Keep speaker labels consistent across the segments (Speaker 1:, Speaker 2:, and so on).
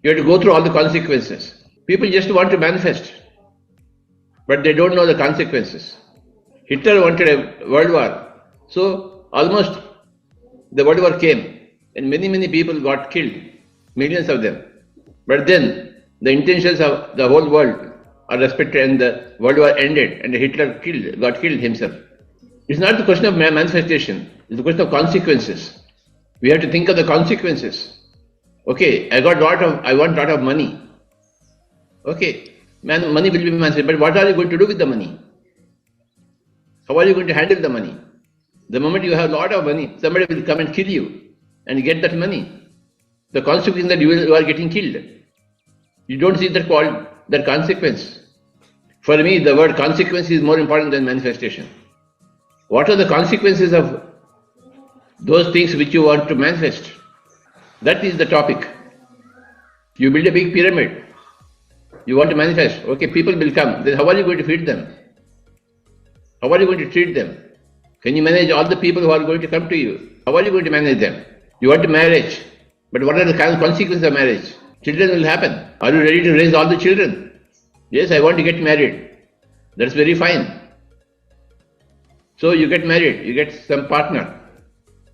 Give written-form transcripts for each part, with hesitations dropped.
Speaker 1: You have to go through all the consequences. People just want to manifest, but they don't know the consequences. Hitler wanted a world war, so almost the world war came, and many people got killed, millions of them. But then the intentions of the whole world are respected, and the world war ended, and Hitler got killed himself. It's not the question of manifestation, it's the question of consequences. We have to think of the consequences. Okay, I want a lot of money. Okay, money will be manifested, but what are you going to do with the money? How are you going to handle the money? The moment you have a lot of money, somebody will come and kill you and get that money. The consequence that you are getting killed. You don't see that consequence. For me, the word consequence is more important than manifestation. What are the consequences of those things which you want to manifest? That is the topic. You build a big pyramid. You want to manifest. Okay, people will come. Then how are you going to feed them? How are you going to treat them? Can you manage all the people who are going to come to you? How are you going to manage them? You want marriage, but what are the consequences of marriage? Children will happen. Are you ready to raise all the children? Yes, I want to get married. That's very fine. So you get married, you get some partner.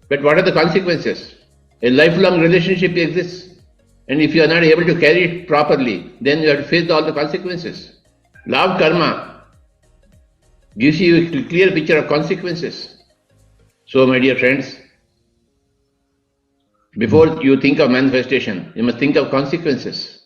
Speaker 1: But what are the consequences? A lifelong relationship exists. And if you are not able to carry it properly, then you have to face all the consequences. Law of karma gives you a clear picture of consequences. So, my dear friends, before you think of manifestation, you must think of consequences.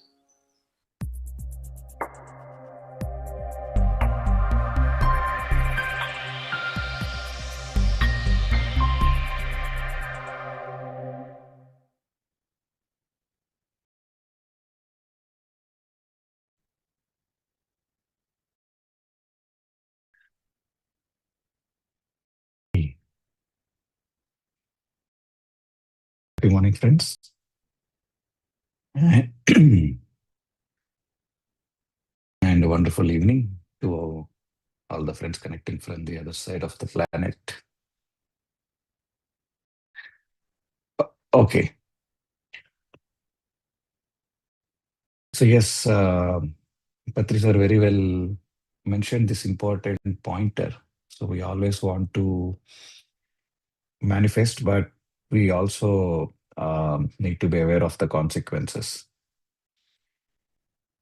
Speaker 2: Good morning, friends. And a wonderful evening to all the friends connecting from the other side of the planet. Okay. So yes, Patri sir very well mentioned this important pointer. So we always want to manifest, but we also need to be aware of the consequences.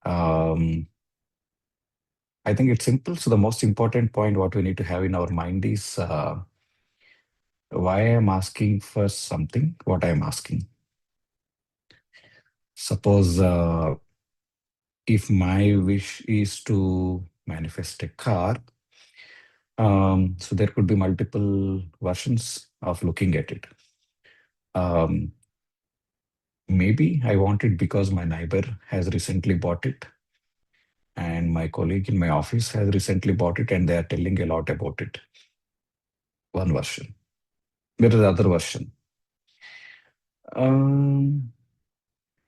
Speaker 2: I think it's simple. So the most important point what we need to have in our mind is why I'm asking for something, what I'm asking. Suppose if my wish is to manifest a car, so there could be multiple versions of looking at it. Maybe I want it because my neighbor has recently bought it, and my colleague in my office has recently bought it, and they are telling a lot about it. One version. There is another version.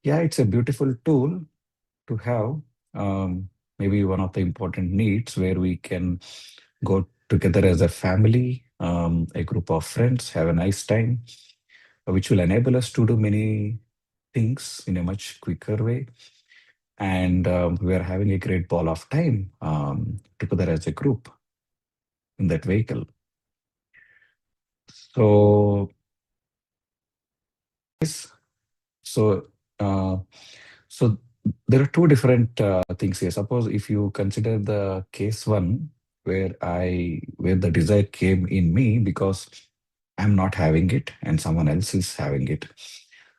Speaker 2: Yeah, it's a beautiful tool to have. Maybe one of the important needs where we can go together as a family, a group of friends, have a nice time, which will enable us to do many things in a much quicker way. And we are having a great ball of time together as a group in that vehicle. So, yes, so so there are two different things here. Suppose if you consider the case one where the desire came in me because I'm not having it and someone else is having it.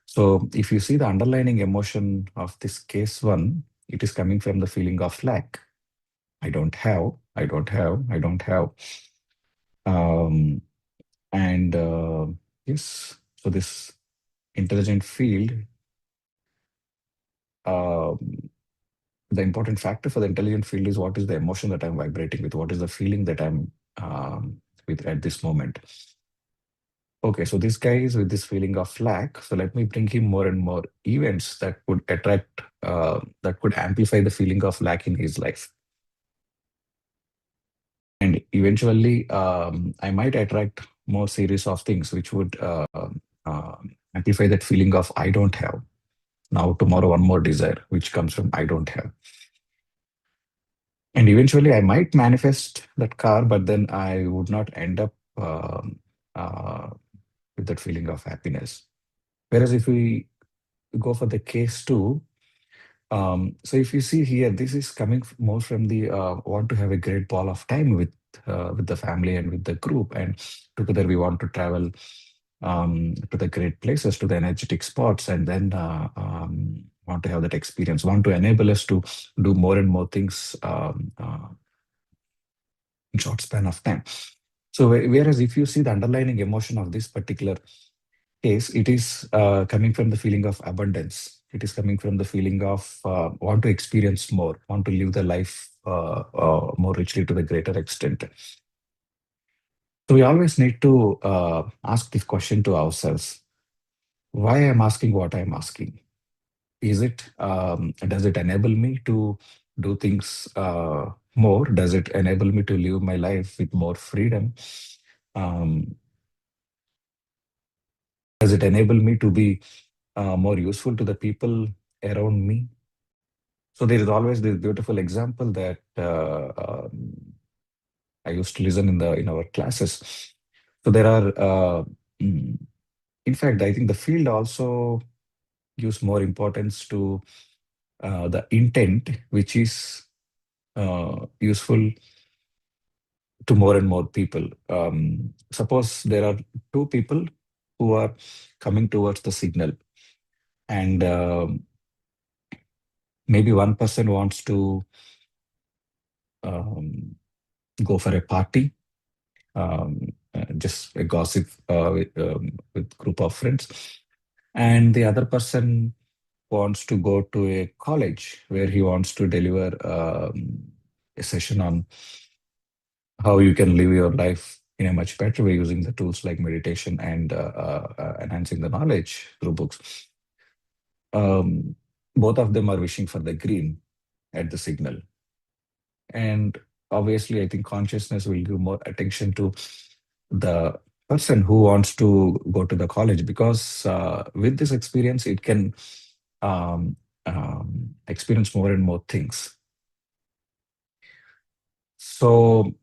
Speaker 2: So if you see the underlying emotion of this case one, it is coming from the feeling of lack. I don't have, I don't have, I don't have. And yes, so this intelligent field, the important factor for the intelligent field is what is the emotion that I'm vibrating with, what is the feeling that I'm with at this moment. Okay, so this guy is with this feeling of lack. So let me bring him more and more events that could attract, that could amplify the feeling of lack in his life. And eventually, I might attract more series of things which would amplify that feeling of I don't have. now tomorrow one more desire, which comes from I don't have. And eventually I might manifest that car, but then I would not end up uh, with that feeling of happiness. Whereas if we go for the case two, so if you see here, this is coming more from the want to have a great ball of time with the family and with the group, and together we want to travel to the great places, to the energetic spots, and then want to have that experience, want to enable us to do more and more things in short span of time. So whereas if you see the underlying emotion of this particular case, it is coming from the feeling of abundance. It is coming from the feeling of want to experience more, want to live the life more richly to the greater extent. So we always need to ask this question to ourselves: why I'm asking what I'm asking? Is it does it enable me to do things more? Does it enable me to live my life with more freedom? Um, does it enable me to be more useful to the people around me? So there is always this beautiful example that I used to listen in our classes. So there are, mm, in fact, I think the field also gives more importance to the intent, which is useful to more and more people. Suppose there are two people who are coming towards the signal, and maybe one person wants to um, go for a party, just a gossip with group of friends, and the other person wants to go to a college where he wants to deliver a session on how you can live your life in a much better way using the tools like meditation and enhancing the knowledge through books. Um, Both of them are wishing for the green at the signal. And obviously, I think consciousness will give more attention to the person who wants to go to the college, because with this experience, it can experience more and more things. So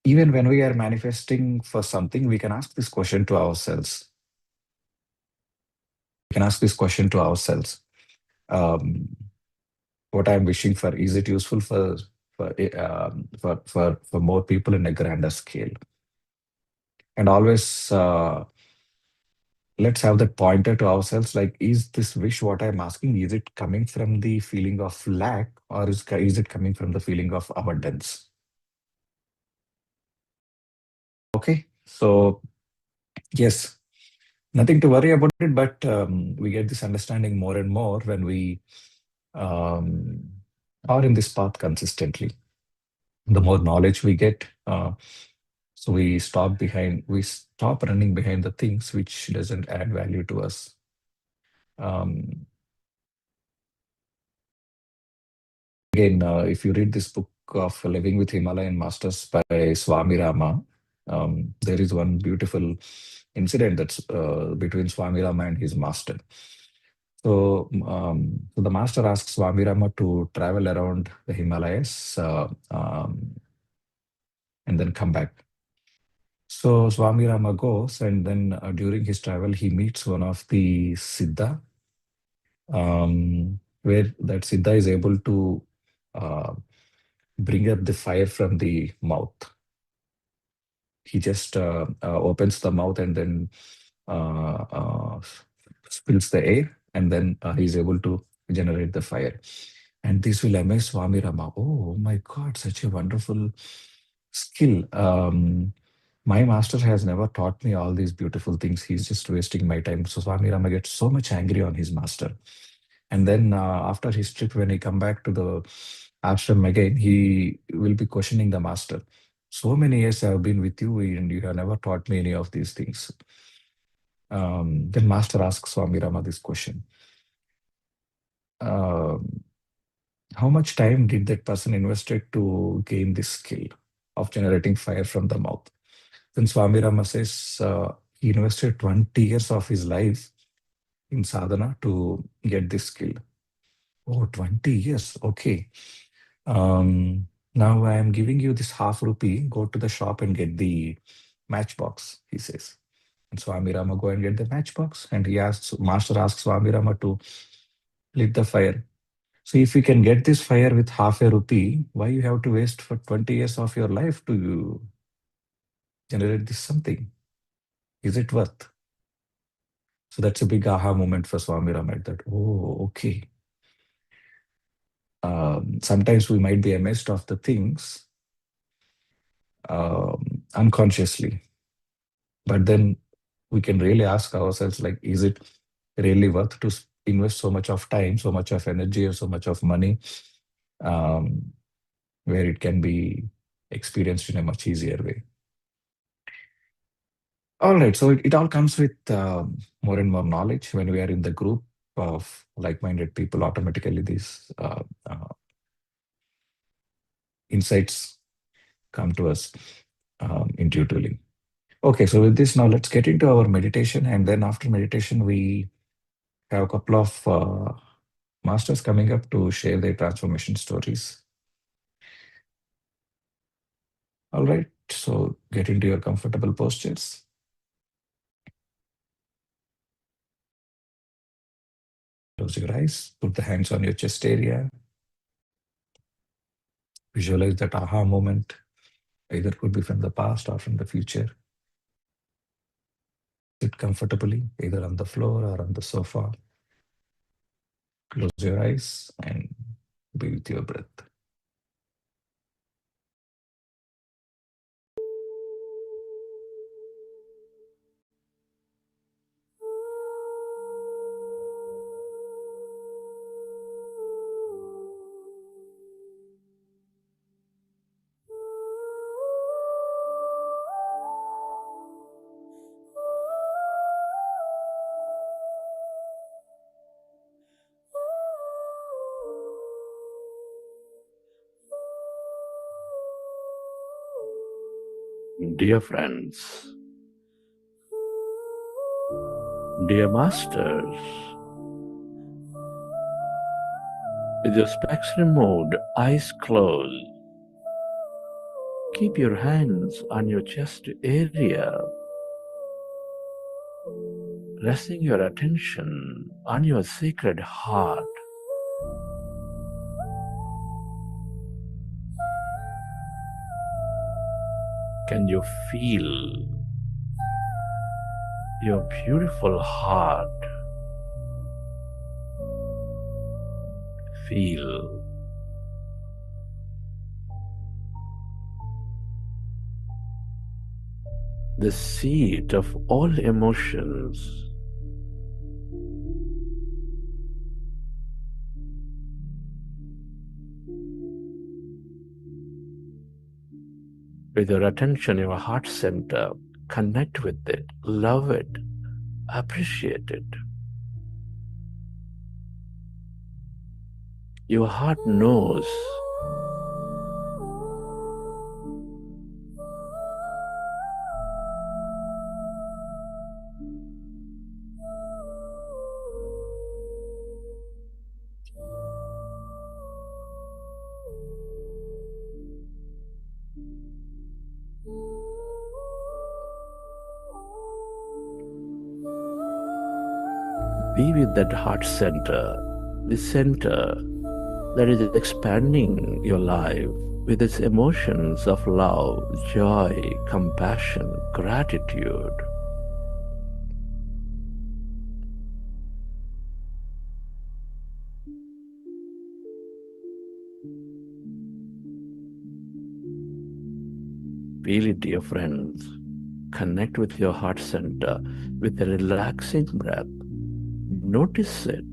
Speaker 2: even when we are manifesting for something, we can ask this question to ourselves. We can ask this question to ourselves. Um, what I'm wishing for, is it useful for more people in a grander scale? And always let's have that pointer to ourselves, like, is this wish what I'm asking, is it coming from the feeling of lack, or is it coming from the feeling of abundance? Okay, so yes, nothing to worry about it, but we get this understanding more and more when we um, are in this path consistently. The more knowledge we get, so we stop running behind the things which doesn't add value to us. Um, Again, if you read this book of Living with Himalayan Masters by Swami Rama, there is one beautiful incident that's between Swami Rama and his master. So the master asks Swami Rama to travel around the Himalayas and then come back. So Swami Rama goes, and then during his travel, he meets one of the Siddha, where that Siddha is able to uh, bring up the fire from the mouth. He just opens the mouth and then uh, uh, spills the air, and then he's able to generate the fire. And this will amaze Swami Rama. Oh my God, such a wonderful skill. My master has never taught me all these beautiful things. He's just wasting my time. So Swami Rama gets so much angry on his master. And then after his trip, when he come back to the ashram again, he will be questioning the master. So many years I have been with you, and you have never taught me any of these things. Then master asks Swami Rama this question. Um, how much time did that person invested to gain this skill of generating fire from the mouth? Then Swami Rama says he invested 20 years of his life in sadhana to get this skill? Oh, 20 years. Okay. Now I am giving you this half rupee. Go to the shop and get the matchbox, he says. And Swami Rama go and get the matchbox. And Master asks Swami Rama to lit the fire. So if you can get this fire with half a rupee, why you have to waste for 20 years of your life to generate this something? Is it worth? So that's a big aha moment for Swami Rama at that. Oh, okay. Sometimes we might be amazed of the things unconsciously, but then we can really ask ourselves, like, is it really worth to invest so much of time, so much of energy, or so much of money, where it can be experienced in a much easier way? All right, so it all comes with more and more knowledge. When we are in the group of like-minded people, automatically these insights come to us intuitively. Okay, so with this, now let's get into our meditation. And then after meditation, we have a couple of masters coming up to share their transformation stories. All right, so get into your comfortable postures. Close your eyes, put the hands on your chest area. Visualize that aha moment. Either could be from the past or from the future. Sit comfortably, either on the floor or on the sofa. Close your eyes and be with your breath.
Speaker 3: Dear friends, dear masters, with your specs removed, eyes closed, keep your hands on your chest area, resting your attention on your sacred heart. Can you feel your beautiful heart? Feel the seat of all emotions. With your attention, your heart center, connect with it, love it, appreciate it. Your heart knows be with that heart center, the center that is expanding your life with its emotions of love, joy, compassion, gratitude. Feel it, dear friends. Connect with your heart center with a relaxing breath. Notice it.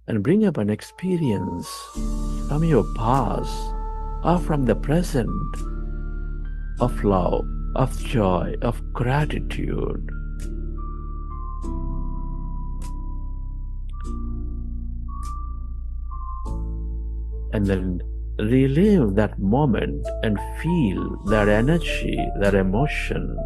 Speaker 3: And bring up an experience from your past or from the present of love, of joy, of gratitude. And then relive that moment and feel that energy, that emotion.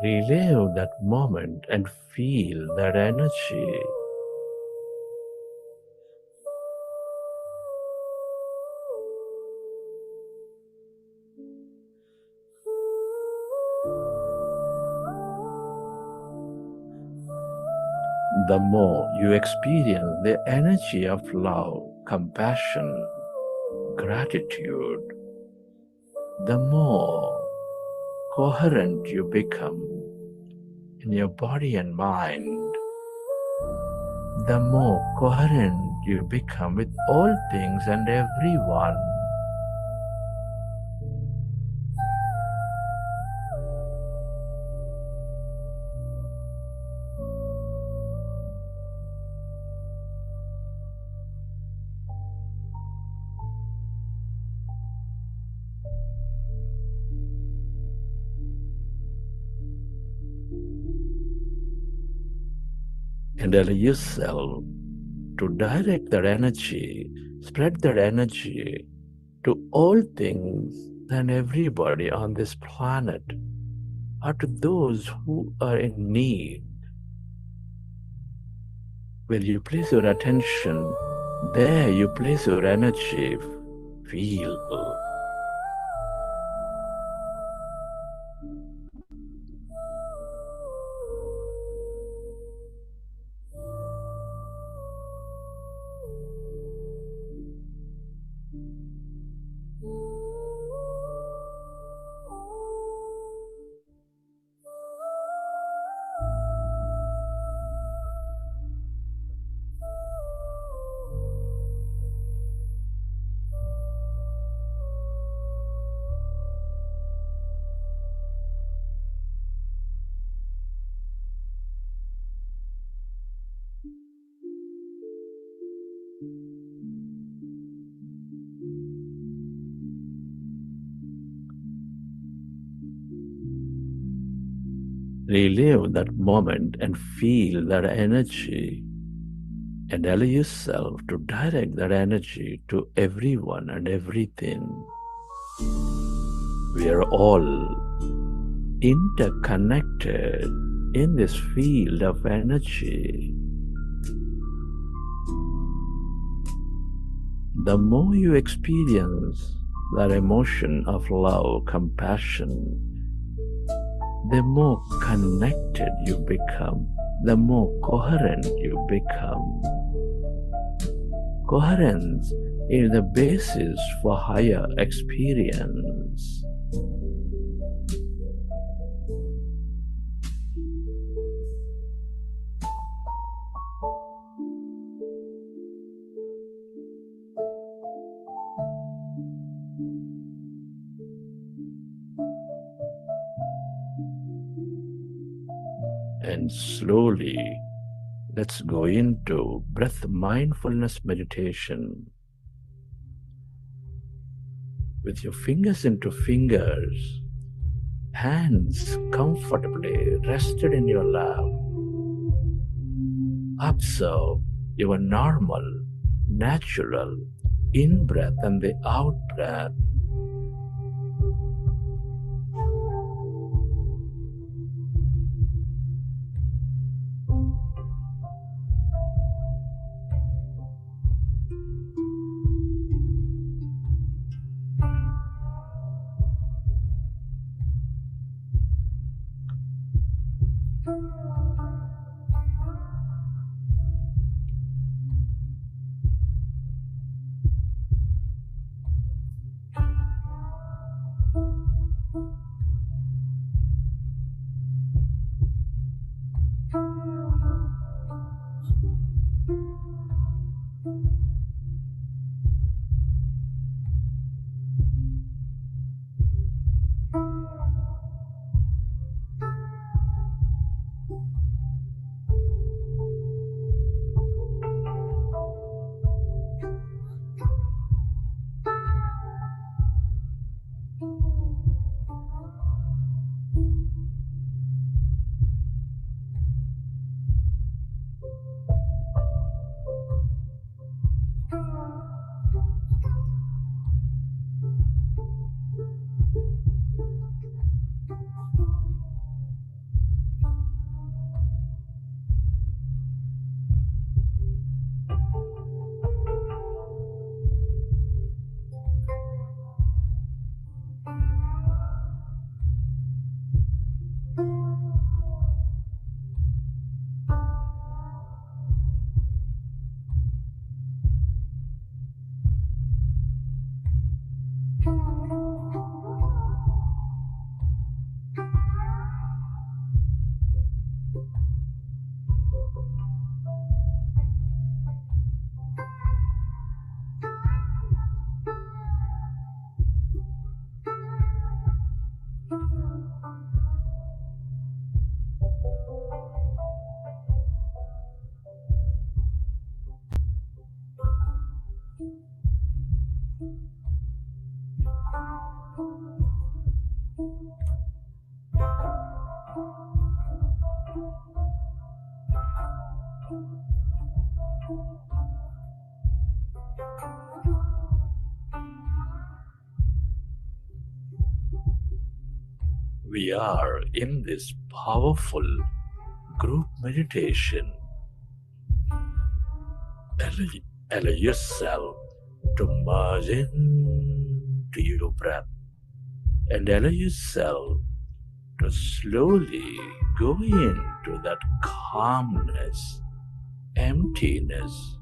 Speaker 3: Relive that moment and feel that energy. The more you experience the energy of love, compassion, gratitude, the more coherent you become in your body and mind, the more coherent you become with all things and everyone. And allow yourself to direct that energy, spread that energy to all things and everybody on this planet, or to those who are in need. Where you place your attention, there you place your energy. Feel. Relive that moment and feel that energy, and allow yourself to direct that energy to everyone and everything. We are all interconnected in this field of energy. The more you experience that emotion of love, compassion, the more connected you become, the more coherent you become. Coherence is the basis for higher experience. And slowly, let's go into breath mindfulness meditation. With your fingers into fingers, hands comfortably rested in your lap. Observe your normal, natural in-breath and the out-breath. We are in this powerful group meditation. Allow yourself to merge into your breath and allow yourself to slowly go into that calmness, emptiness.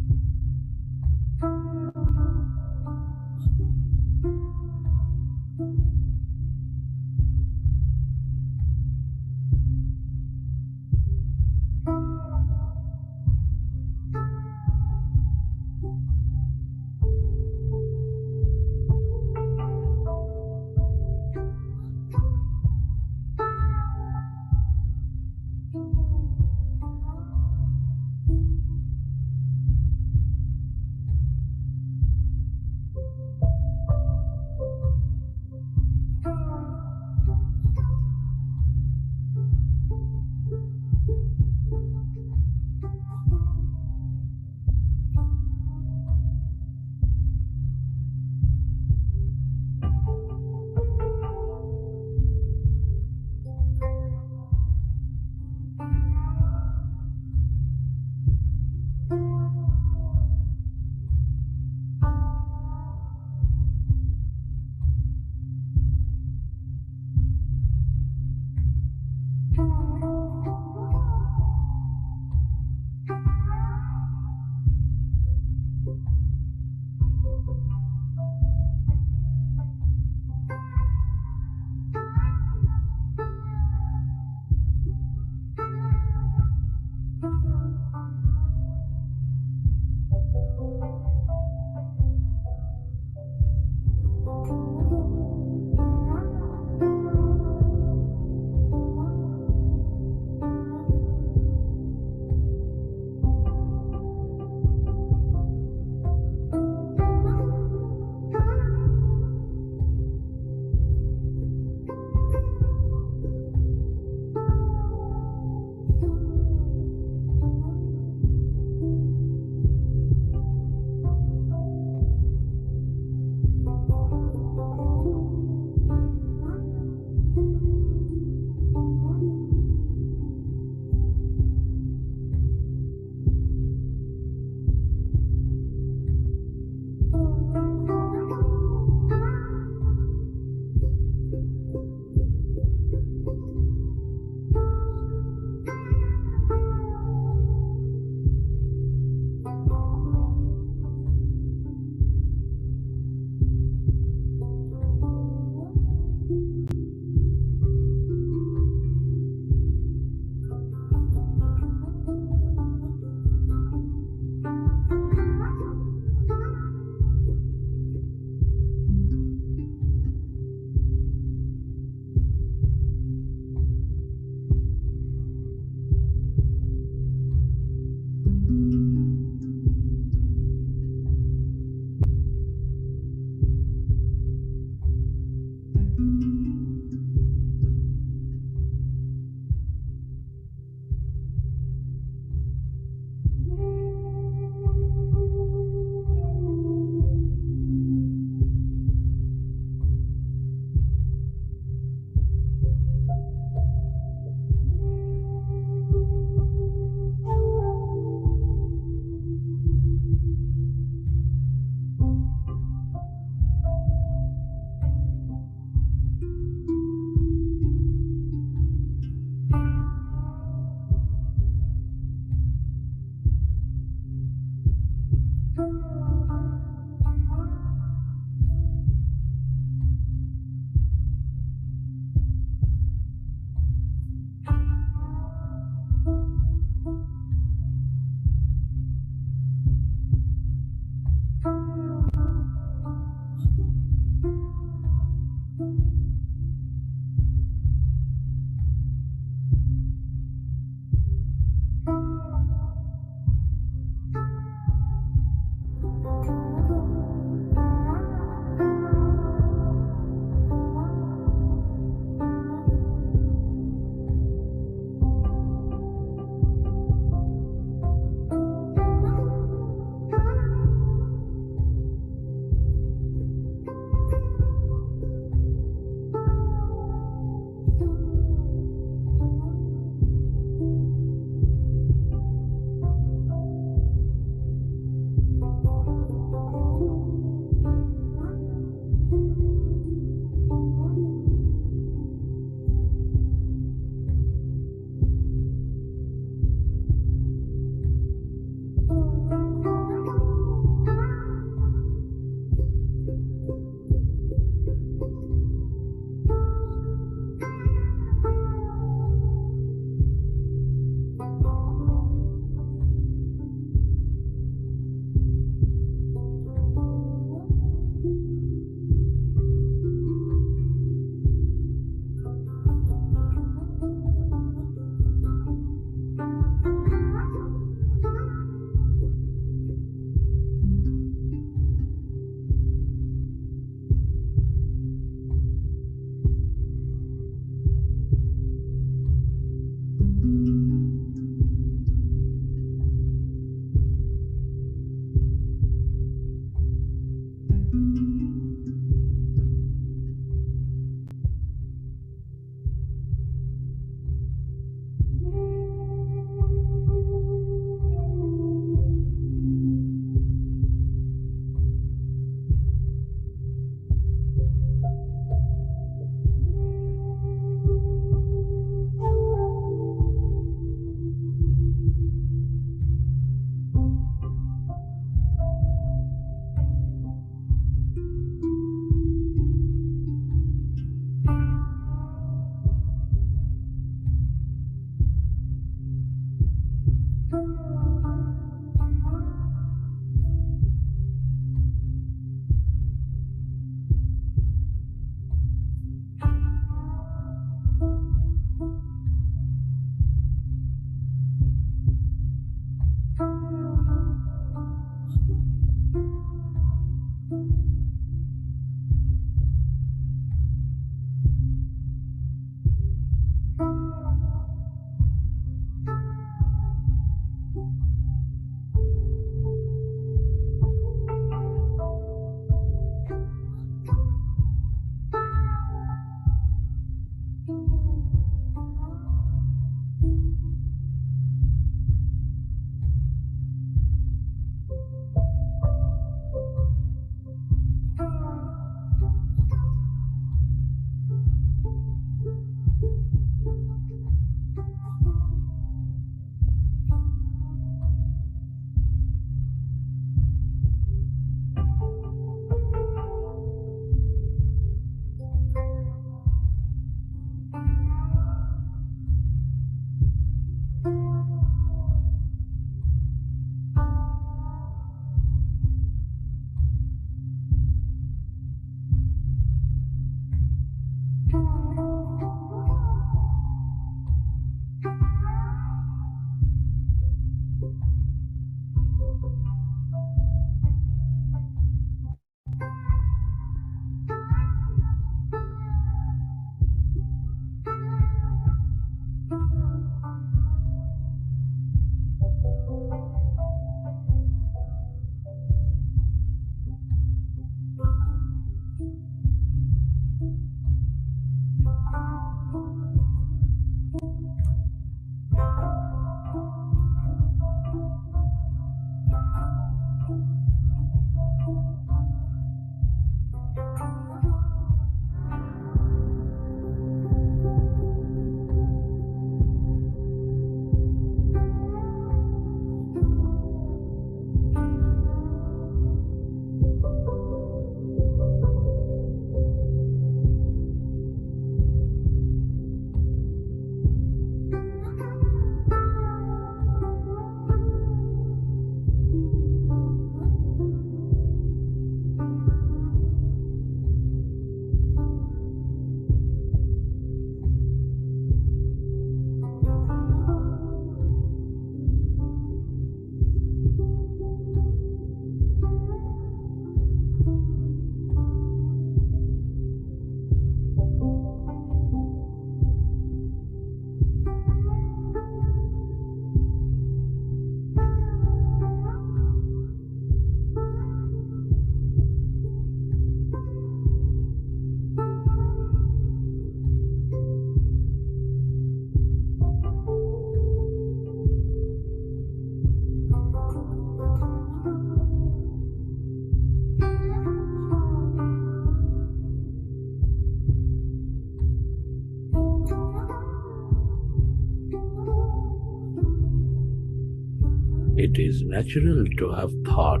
Speaker 3: It is natural to have thought.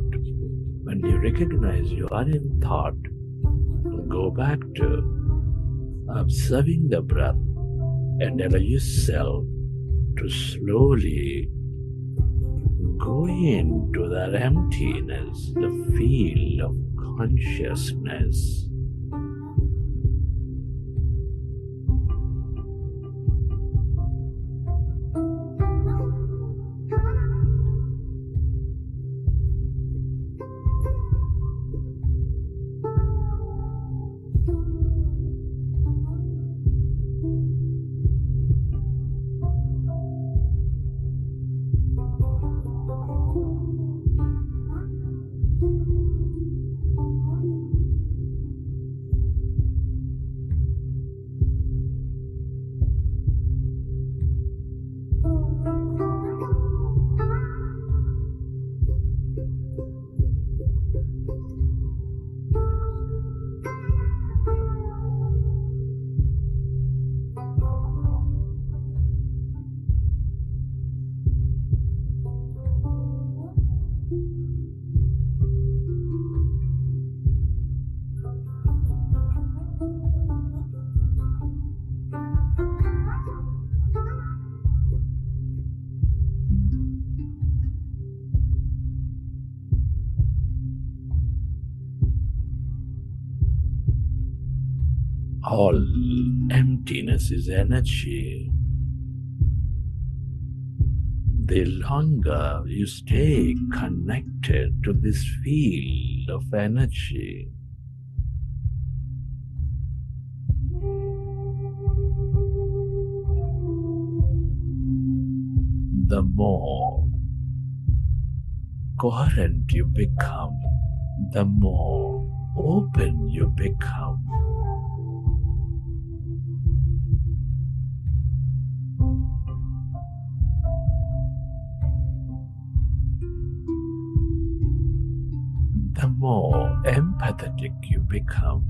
Speaker 3: When you recognize you are in thought, go back to observing the breath and allow yourself to slowly go into that emptiness, the field of consciousness. All emptiness is energy. The longer you stay connected to this field of energy, the more coherent you become, the more open you become. The more empathetic you become,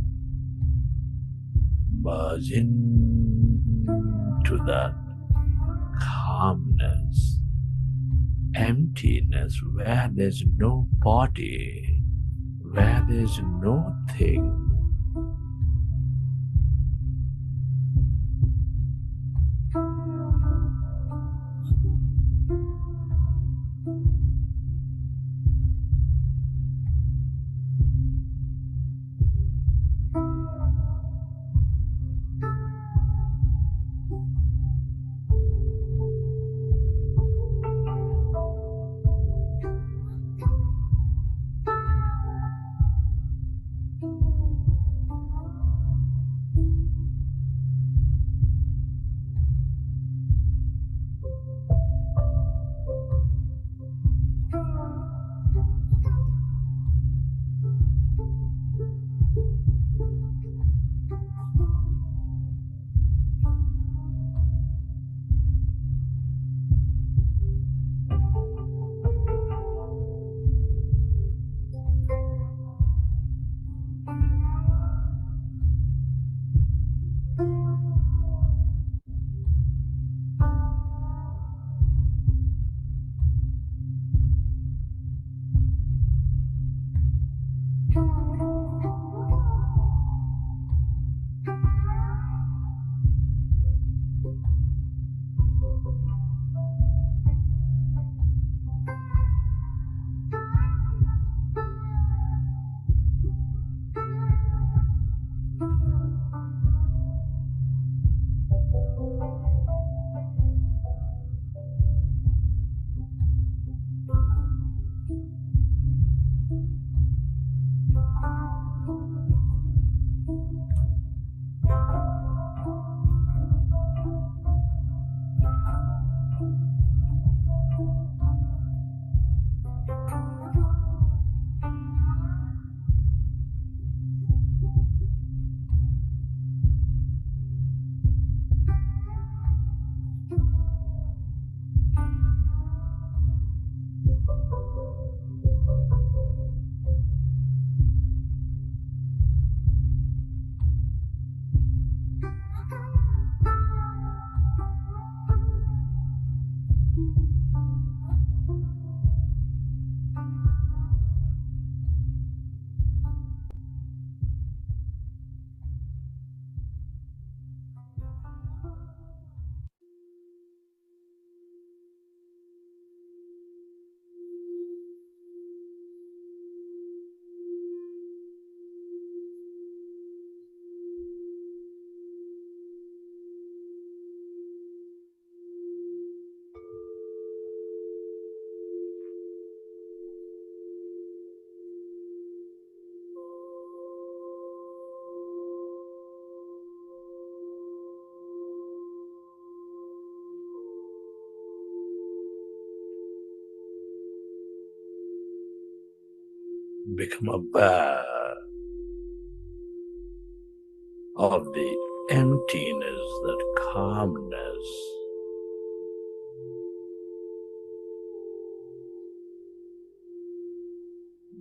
Speaker 3: merge into that calmness, emptiness, where there's no body, where there's no thing. become aware of the emptiness, that calmness,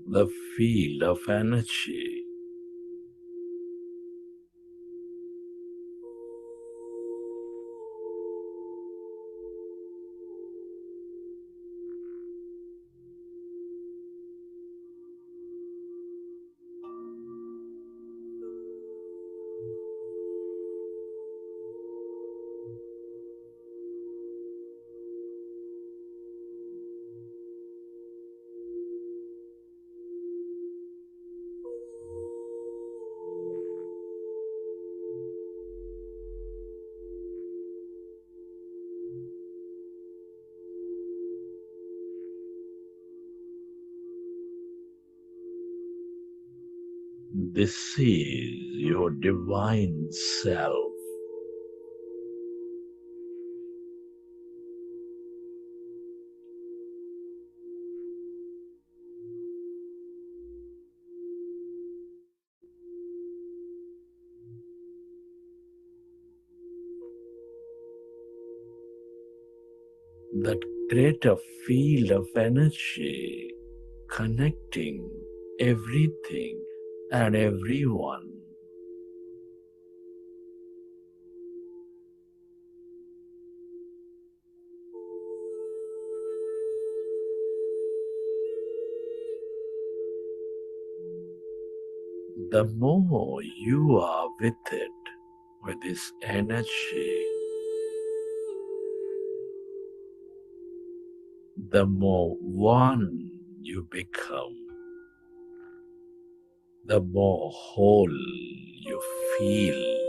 Speaker 3: the field of energy. This is your divine self. That greater field of energy connecting everything and everyone. The more you are with it, with this energy, the more one you become, the more whole you feel.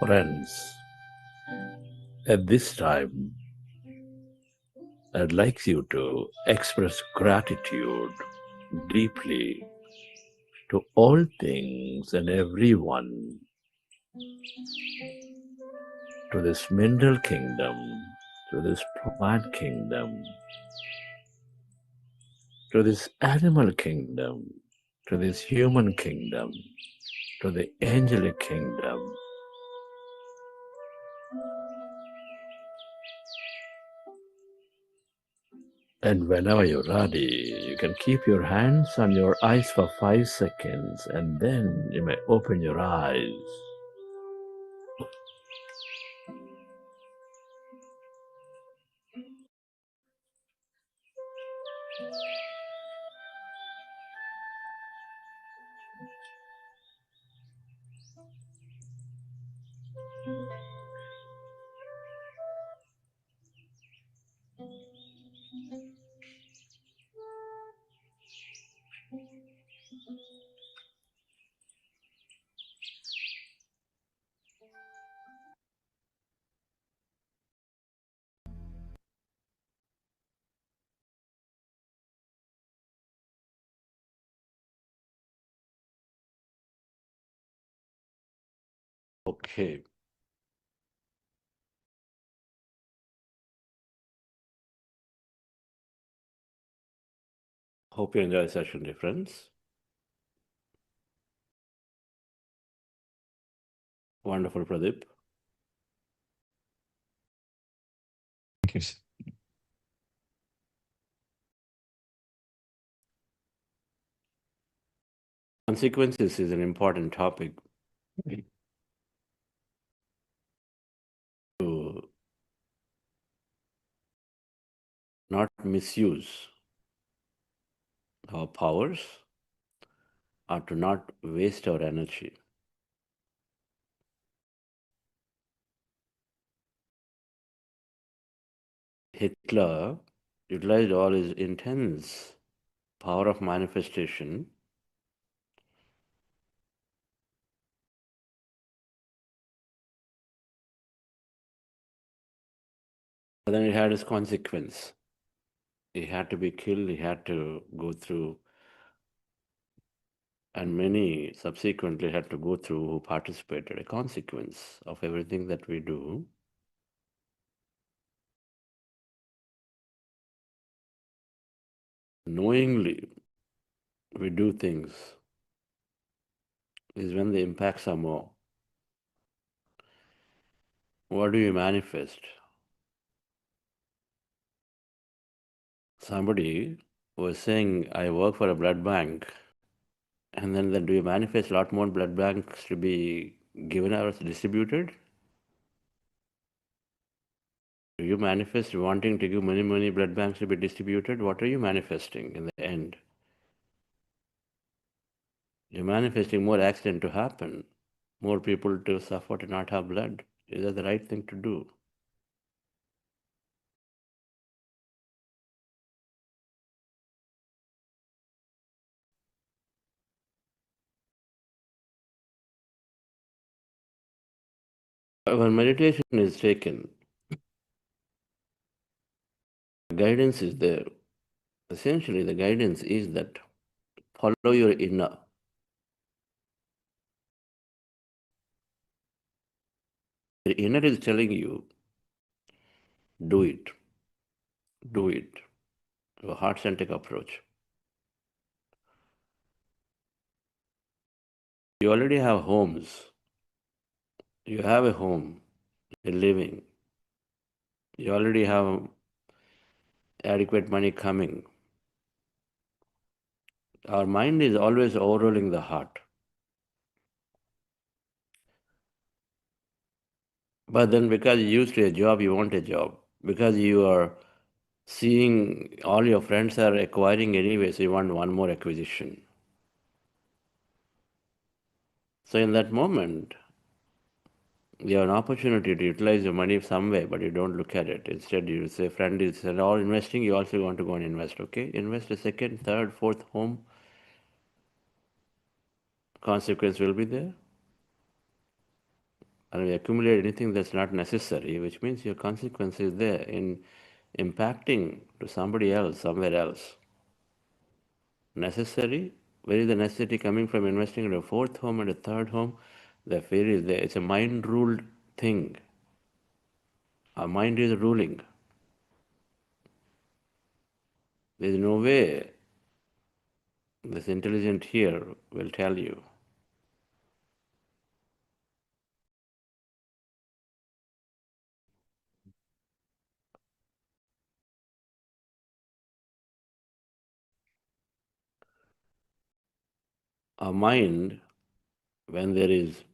Speaker 3: Friends, at this time, I'd like you to express gratitude deeply to all things and everyone, to this mineral kingdom, to this plant kingdom, to this animal kingdom, to this human kingdom, to the angelic kingdom. And whenever you're ready, you can keep your hands on your eyes for 5 seconds, and then you may open your eyes. Okay. Hope you enjoy the session, dear friends. Wonderful, Pradeep.
Speaker 2: Thank you.
Speaker 3: Consequences is an important topic to not misuse our powers or to not waste our energy. Hitler utilized all his intense power of manifestation but then it had its consequence. He had to be killed, he had to go through, and many subsequently had to go through who participated. A consequence of everything that we do. Knowingly we do things is when the impacts are more. What do you manifest? Somebody was saying, I work for a blood bank, and then do you manifest a lot more blood banks to be given or distributed? Do you manifest wanting to give many blood banks to be distributed? What are you manifesting in the end? You're manifesting more accident to happen, more people to suffer to not have blood. Is that the right thing to do? When meditation is taken, guidance is there. Essentially, the guidance is that follow your inner. The inner is telling you, do it, do it. A heart-centric approach. You already have homes. You have a home, you're living. You already have adequate money coming. Our mind is always overruling the heart. But then because you're used to a job, you want a job. Because you are seeing all your friends are acquiring anyway, so you want one more acquisition. So in that moment, you have an opportunity to utilize your money some way, but you don't look at it. Instead, you say, friend is all investing, you also want to go and invest, okay? Invest a second, third, fourth home. Consequence will be there. and we accumulate anything that's not necessary, which means your consequence is there in impacting to somebody else, somewhere else. Necessary? Where is the necessity coming from investing in a fourth home and a third home? The fear is there. It's a mind-ruled thing. Our mind is ruling. There is no way this intelligent here will tell you. Our mind, when there is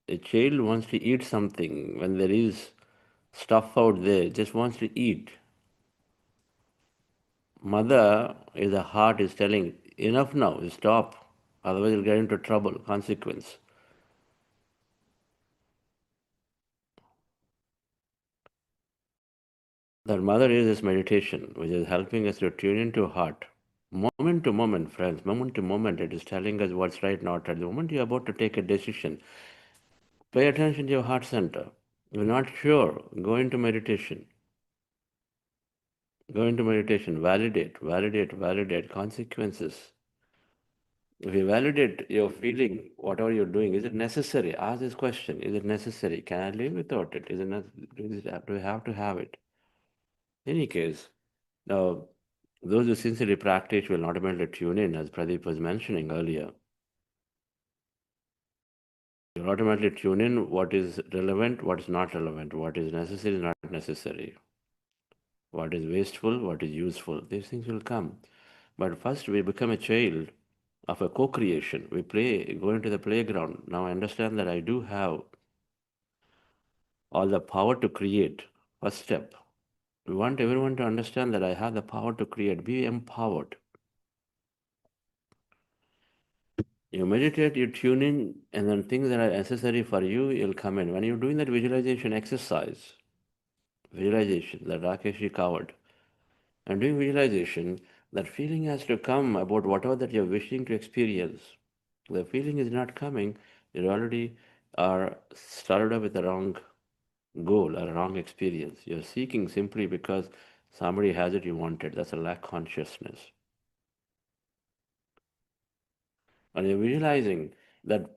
Speaker 3: a child wants to eat something, when there is stuff out there, just wants to eat. Mother is the heart is telling, enough now, stop, otherwise you'll get into trouble, consequence. That mother is this meditation, which is helping us to tune into heart. Moment to moment, friends, moment to moment, it is telling us what's right, not right. The moment you're about to take a decision, pay attention to your heart center. You're not sure, go into meditation. Go into meditation, validate consequences. If you validate your feeling, whatever you're doing, is it necessary? Ask this question, is it necessary? Can I live without it? Do I have to have it? In any case, now, those who sincerely practice will automatically tune in, as Pradeep was mentioning earlier. You'll automatically tune in what is relevant, what is not relevant, what is necessary, not necessary, what is wasteful, what is useful. These things will come. But first, we become a child of a co-creation. We play, go into the playground. Now I understand that I do have all the power to create. First step. We want everyone to understand that I have the power to create. Be empowered. You meditate, you tune in, and then things that are necessary for you, you'll come in. When you're doing that visualization exercise, that Rakeshi covered, and doing visualization, that feeling has to come about whatever that you're wishing to experience. The feeling is not coming, you already are started up with the wrong goal, a wrong experience. You're seeking simply because somebody has it, you want it. That's a lack consciousness. And you're realizing that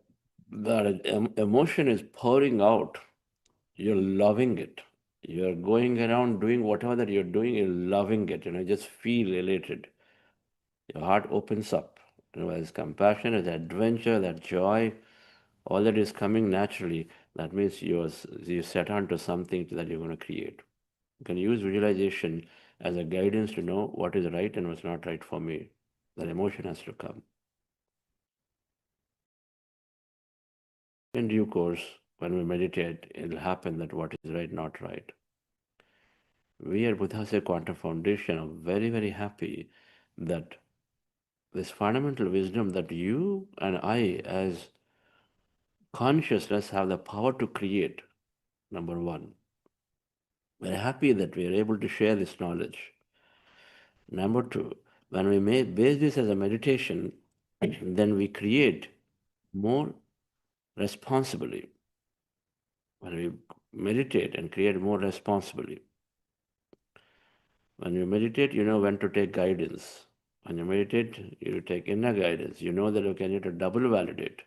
Speaker 3: the emotion is pouring out. You're loving it. You're going around doing whatever that you're doing, you're loving it. Just feel elated. Your heart opens up. There's compassion, there's adventure, that joy, all that is coming naturally. That means you set on to something that you're going to create. You can use visualization as a guidance to know what is right and what's not right for me. That emotion has to come. In due course, when we meditate, it'll happen that what is right, not right. We at Buddhasa Quantum Foundation are very, very happy that this fundamental wisdom that you and I as consciousness have the power to create, number one. We're happy that we are able to share this knowledge. Number two, when we base this as a meditation, then we create more responsibly. When we meditate and create more responsibly. When you meditate, you know when to take guidance. When you meditate, you take inner guidance. You know that you can need to double validate.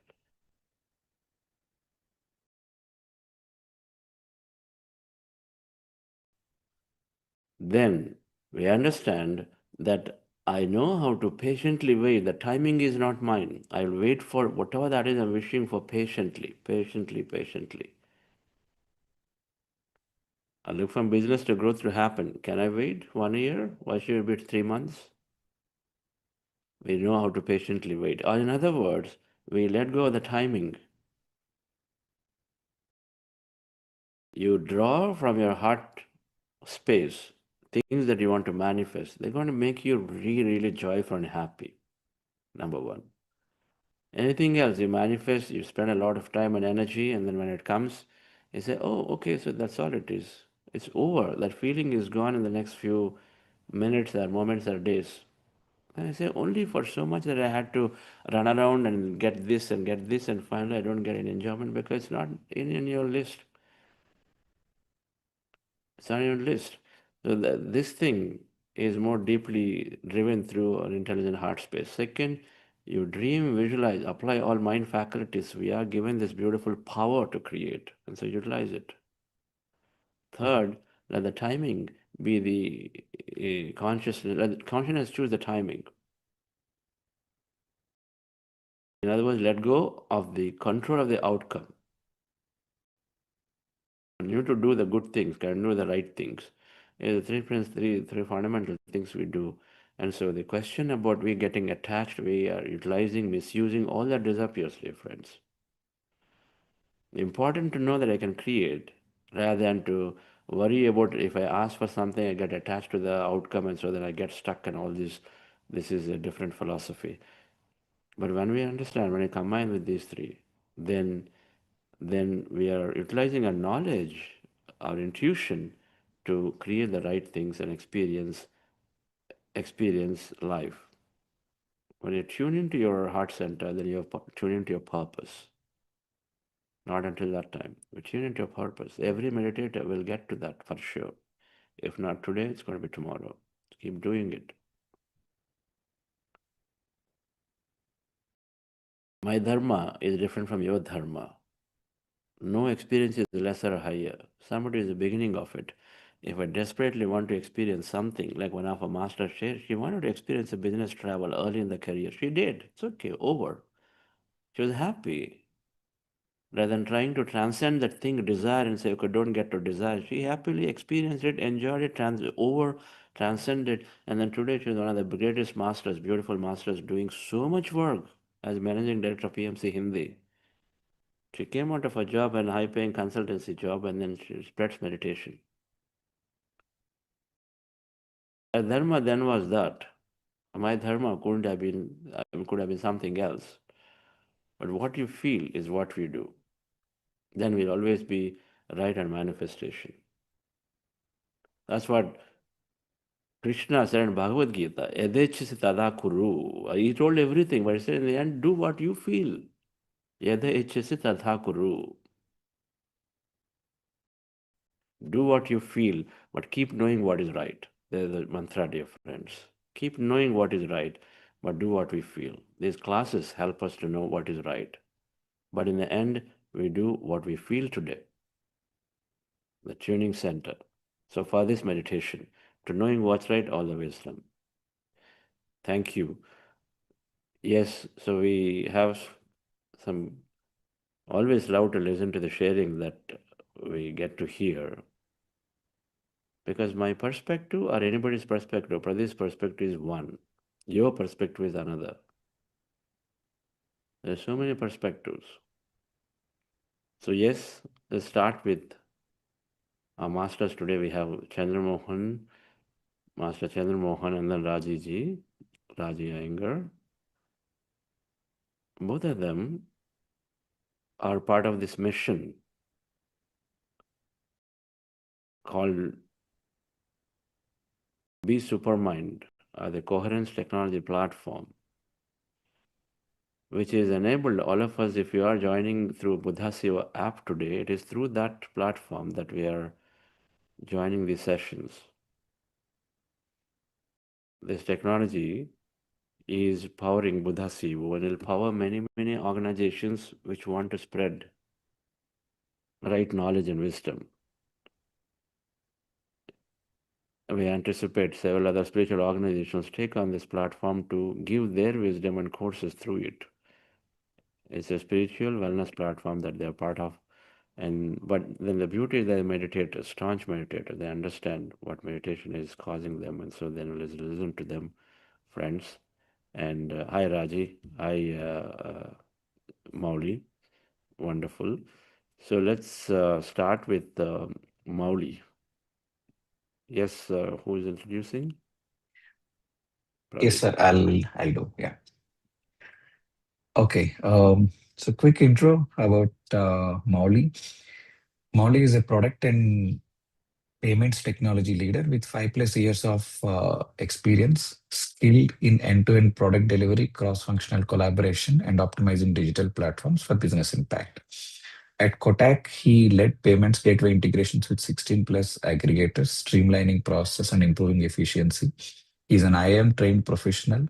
Speaker 3: Then we understand that I know how to patiently wait. The timing is not mine. I will wait for whatever that is I'm wishing for patiently. I look from business to growth to happen. Can I wait 1 year? Why should it be 3 months? We know how to patiently wait. Or in other words, we let go of the timing. You draw from your heart space things that you want to manifest. They're going to make you really, really joyful and happy. Number one. Anything else you manifest, you spend a lot of time and energy, and then when it comes, you say, oh, okay, so that's all it is. It's over. That feeling is gone in the next few minutes or moments or days. And I say, only for so much that I had to run around and get this, and finally I don't get any enjoyment because it's not in your list. It's on your list. So this thing is more deeply driven through an intelligent heart space. Second, you dream, visualize, apply all mind faculties. We are given this beautiful power to create, and so utilize it. Third, let the timing be the consciousness. Let the consciousness choose the timing. In other words, let go of the control of the outcome. Continue to do the good things, continue do the right things. The three fundamental things we do. And so the question about we getting attached, we are utilizing, misusing, all that disappears, dear friends. Important to know that I can create rather than to worry about if I ask for something, I get attached to the outcome, and so then I get stuck and all this. This is a different philosophy. But when we understand, when we combine with these three, then we are utilizing our knowledge, our intuition to create the right things and experience life. When you tune into your heart center, then you tune into your purpose. Not until that time. You tune into your purpose. Every meditator will get to that for sure. If not today, it's going to be tomorrow. Keep doing it. My dharma is different from your dharma. No experience is lesser or higher. Somebody is the beginning of it. If I desperately want to experience something, like one of our masters shared, she wanted to experience a business travel early in the career. She did. It's okay, over. She was happy. Rather than trying to transcend that thing, desire, and say, okay, don't get to desire, she happily experienced it, enjoyed it, transcended. And then today she's one of the greatest masters, beautiful masters, doing so much work as managing director of PMC Hindi. She came out of a job, and high-paying consultancy job, and then she spreads meditation. Her dharma then was that. My dharma could have been something else. But what you feel is what we do. Then we'll always be right on manifestation. That's what Krishna said in Bhagavad Gita. Yadechisi tada kuru. He told everything, but he said in the end, do what you feel. Yadechisi tada kuru. Do what you feel, but keep knowing what is right. There's the mantra, dear friends. Keep knowing what is right, but do what we feel. These classes help us to know what is right. But in the end, we do what we feel today. The tuning center. So for this meditation, to knowing what's right, all the wisdom. Thank you. Yes, so we have some, always love to listen to the sharing that we get to hear. Because my perspective or anybody's perspective, Pradeep's perspective is one. Your perspective is another. There are so many perspectives. So yes, let's start with our masters today. We have Chandramohan, Master Chandramohan, and then Raji Iyengar. Both of them are part of this mission called Be Supermind, the Coherence Technology Platform, which is enabled all of us. If you are joining through Buddha Seva app today, it is through that platform that we are joining these sessions. This technology is powering Buddha Seva and will power many, many organizations which want to spread right knowledge and wisdom. We anticipate several other spiritual organizations take on this platform to give their wisdom and courses through it. It's a spiritual wellness platform that they're part of. But then the beauty is they're meditators, staunch meditators. They understand what meditation is causing them, and so then we'll listen to them, friends. And hi Raji, hi Mauli, wonderful. So let's start with Mauli. Yes, who is introducing?
Speaker 2: Yes, sir. I'll do. Yeah. Okay. So quick intro about Mauli. Mauli is a product and payments technology leader with 5+ years of experience, skilled in end-to-end product delivery, cross-functional collaboration, and optimizing digital platforms for business impact. At Kotak, he led payments gateway integrations with 16 plus aggregators, streamlining process and improving efficiency. He's an IAM trained professional.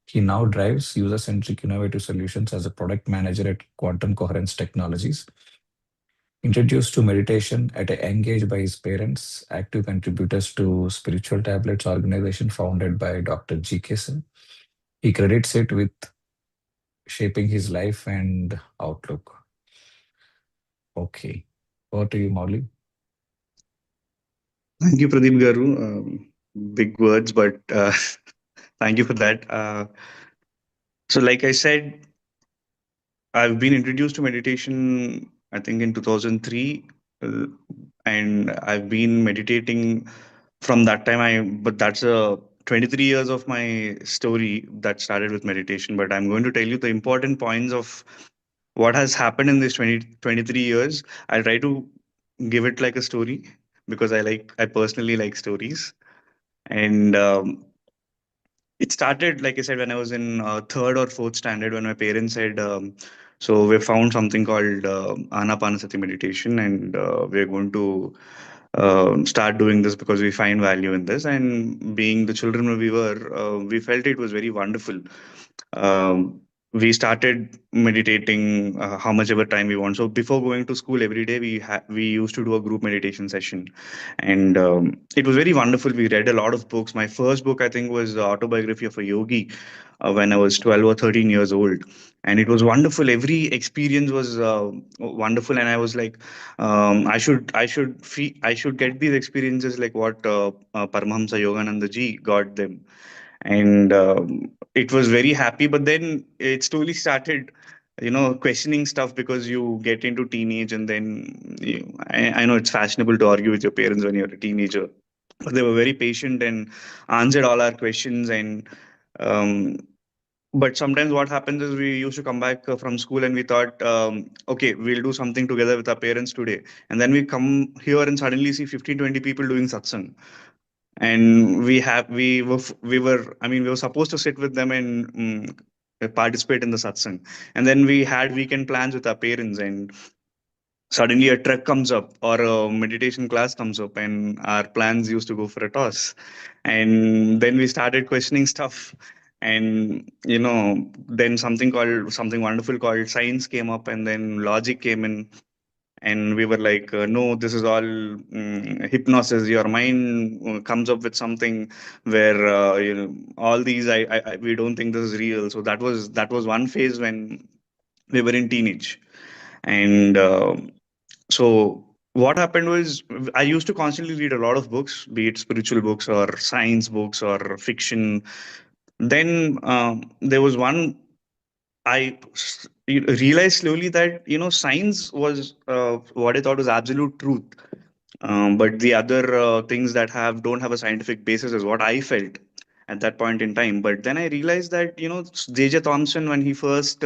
Speaker 2: He now drives user-centric innovative solutions as a product manager at Quantum Coherence Technologies. Introduced to meditation at a young age by his parents, active contributors to Spiritual Tablets organization founded by Dr. G.K. Sen. He credits it with shaping his life and outlook. Okay. Over to you, Molly.
Speaker 4: Thank you, Pradeep Garu. Big words, but thank you for that. So, like I said, I've been introduced to meditation, I think, in 2003, and I've been meditating from that time. But that's 23 years of my story that started with meditation. But I'm going to tell you the important points of what has happened in this 23 years. I'll try to give it like a story because I personally like stories. And it started, like I said, when I was in third or fourth standard, when my parents said, so we found something called Ana-Pana-Sati Meditation, and we're going to start doing this because we find value in this. And being the children we were, we felt it was very wonderful. We started meditating how much ever time we want. So before going to school every day, we used to do a group meditation session, and it was very wonderful. We read a lot of books. My first book, I think, was the autobiography of a yogi when I was 12 or 13 years old, and it was wonderful. Every experience was wonderful, and I was like, I should get these experiences like what Paramahamsa Yogananda ji got them. And it was very happy, but then it slowly started, questioning stuff, because you get into teenage, and then I know it's fashionable to argue with your parents when you're a teenager, but they were very patient and answered all our questions. And um, but sometimes what happens is we used to come back from school, and we thought, okay, we'll do something together with our parents today, and then we come here and suddenly see 15-20 people doing satsang. And we were supposed to sit with them and participate in the satsang. And then we had weekend plans with our parents, and suddenly a trek comes up or a meditation class comes up, and our plans used to go for a toss. And then we started questioning stuff, and then something wonderful called science came up, and then logic came in. And we were like, no, this is all hypnosis. Your mind comes up with something where all these, we don't think this is real. So that was one phase when we were in teenage. And so what happened was, I used to constantly read a lot of books, be it spiritual books or science books or fiction. Then there was one, realized slowly that science was what I thought was absolute truth, but the other things that don't have a scientific basis is what I felt at that point in time. But then I realized that J.J. Thomson, when he first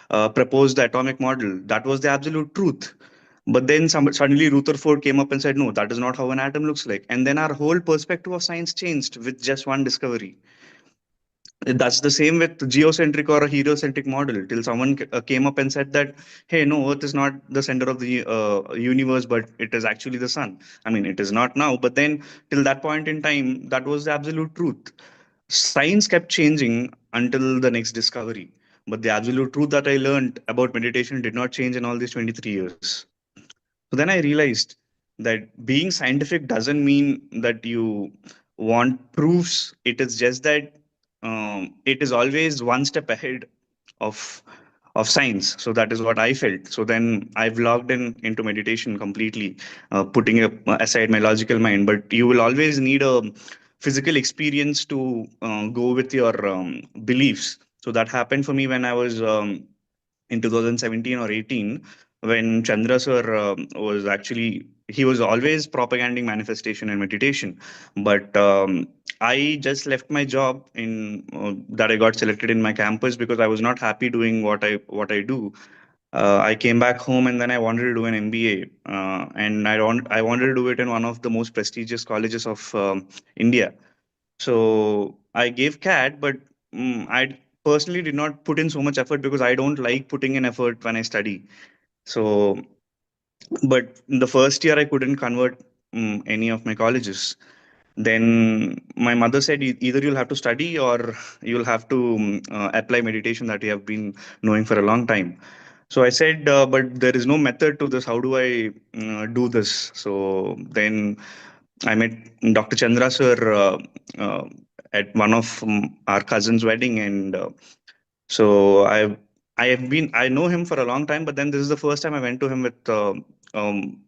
Speaker 4: proposed the atomic model, that was the absolute truth. But then suddenly Rutherford came up and said, no, that is not how an atom looks like. And then our whole perspective of science changed with just one discovery. That's the same with geocentric or a heliocentric model, till someone came up and said that, hey, no, Earth is not the center of the universe, but it is actually the sun. I mean, it is not now, but then till that point in time, that was the absolute truth. Science kept changing until the next discovery, but the absolute truth that I learned about meditation did not change in all these 23 years. So then I realized that being scientific doesn't mean that you want proofs. It is just that it is always one step ahead of science. So that is what I felt. So then I've logged into meditation completely, putting aside my logical mind. But you will always need a physical experience to go with your beliefs. So that happened for me when I was in 2017 or 18, when Chandra sir was actually, he was always propaganding manifestation and meditation. But I just left my job in that I got selected in my campus, because I was not happy doing what I do. I came back home, and then I wanted to do an MBA, and I wanted to do it in one of the most prestigious colleges of India. So I gave CAT, but I personally did not put in so much effort, because I don't like putting in effort when I study. So But in the first year, I couldn't convert any of my colleges. Then my mother said, Either you'll have to study or you'll have to apply meditation that you have been knowing for a long time." So I said, "But there is no method to this. How do I do this?" So then I met Dr. Chandra sir uh, at one of our cousin's wedding, and so I know him for a long time, but then this is the first time I went to him with um,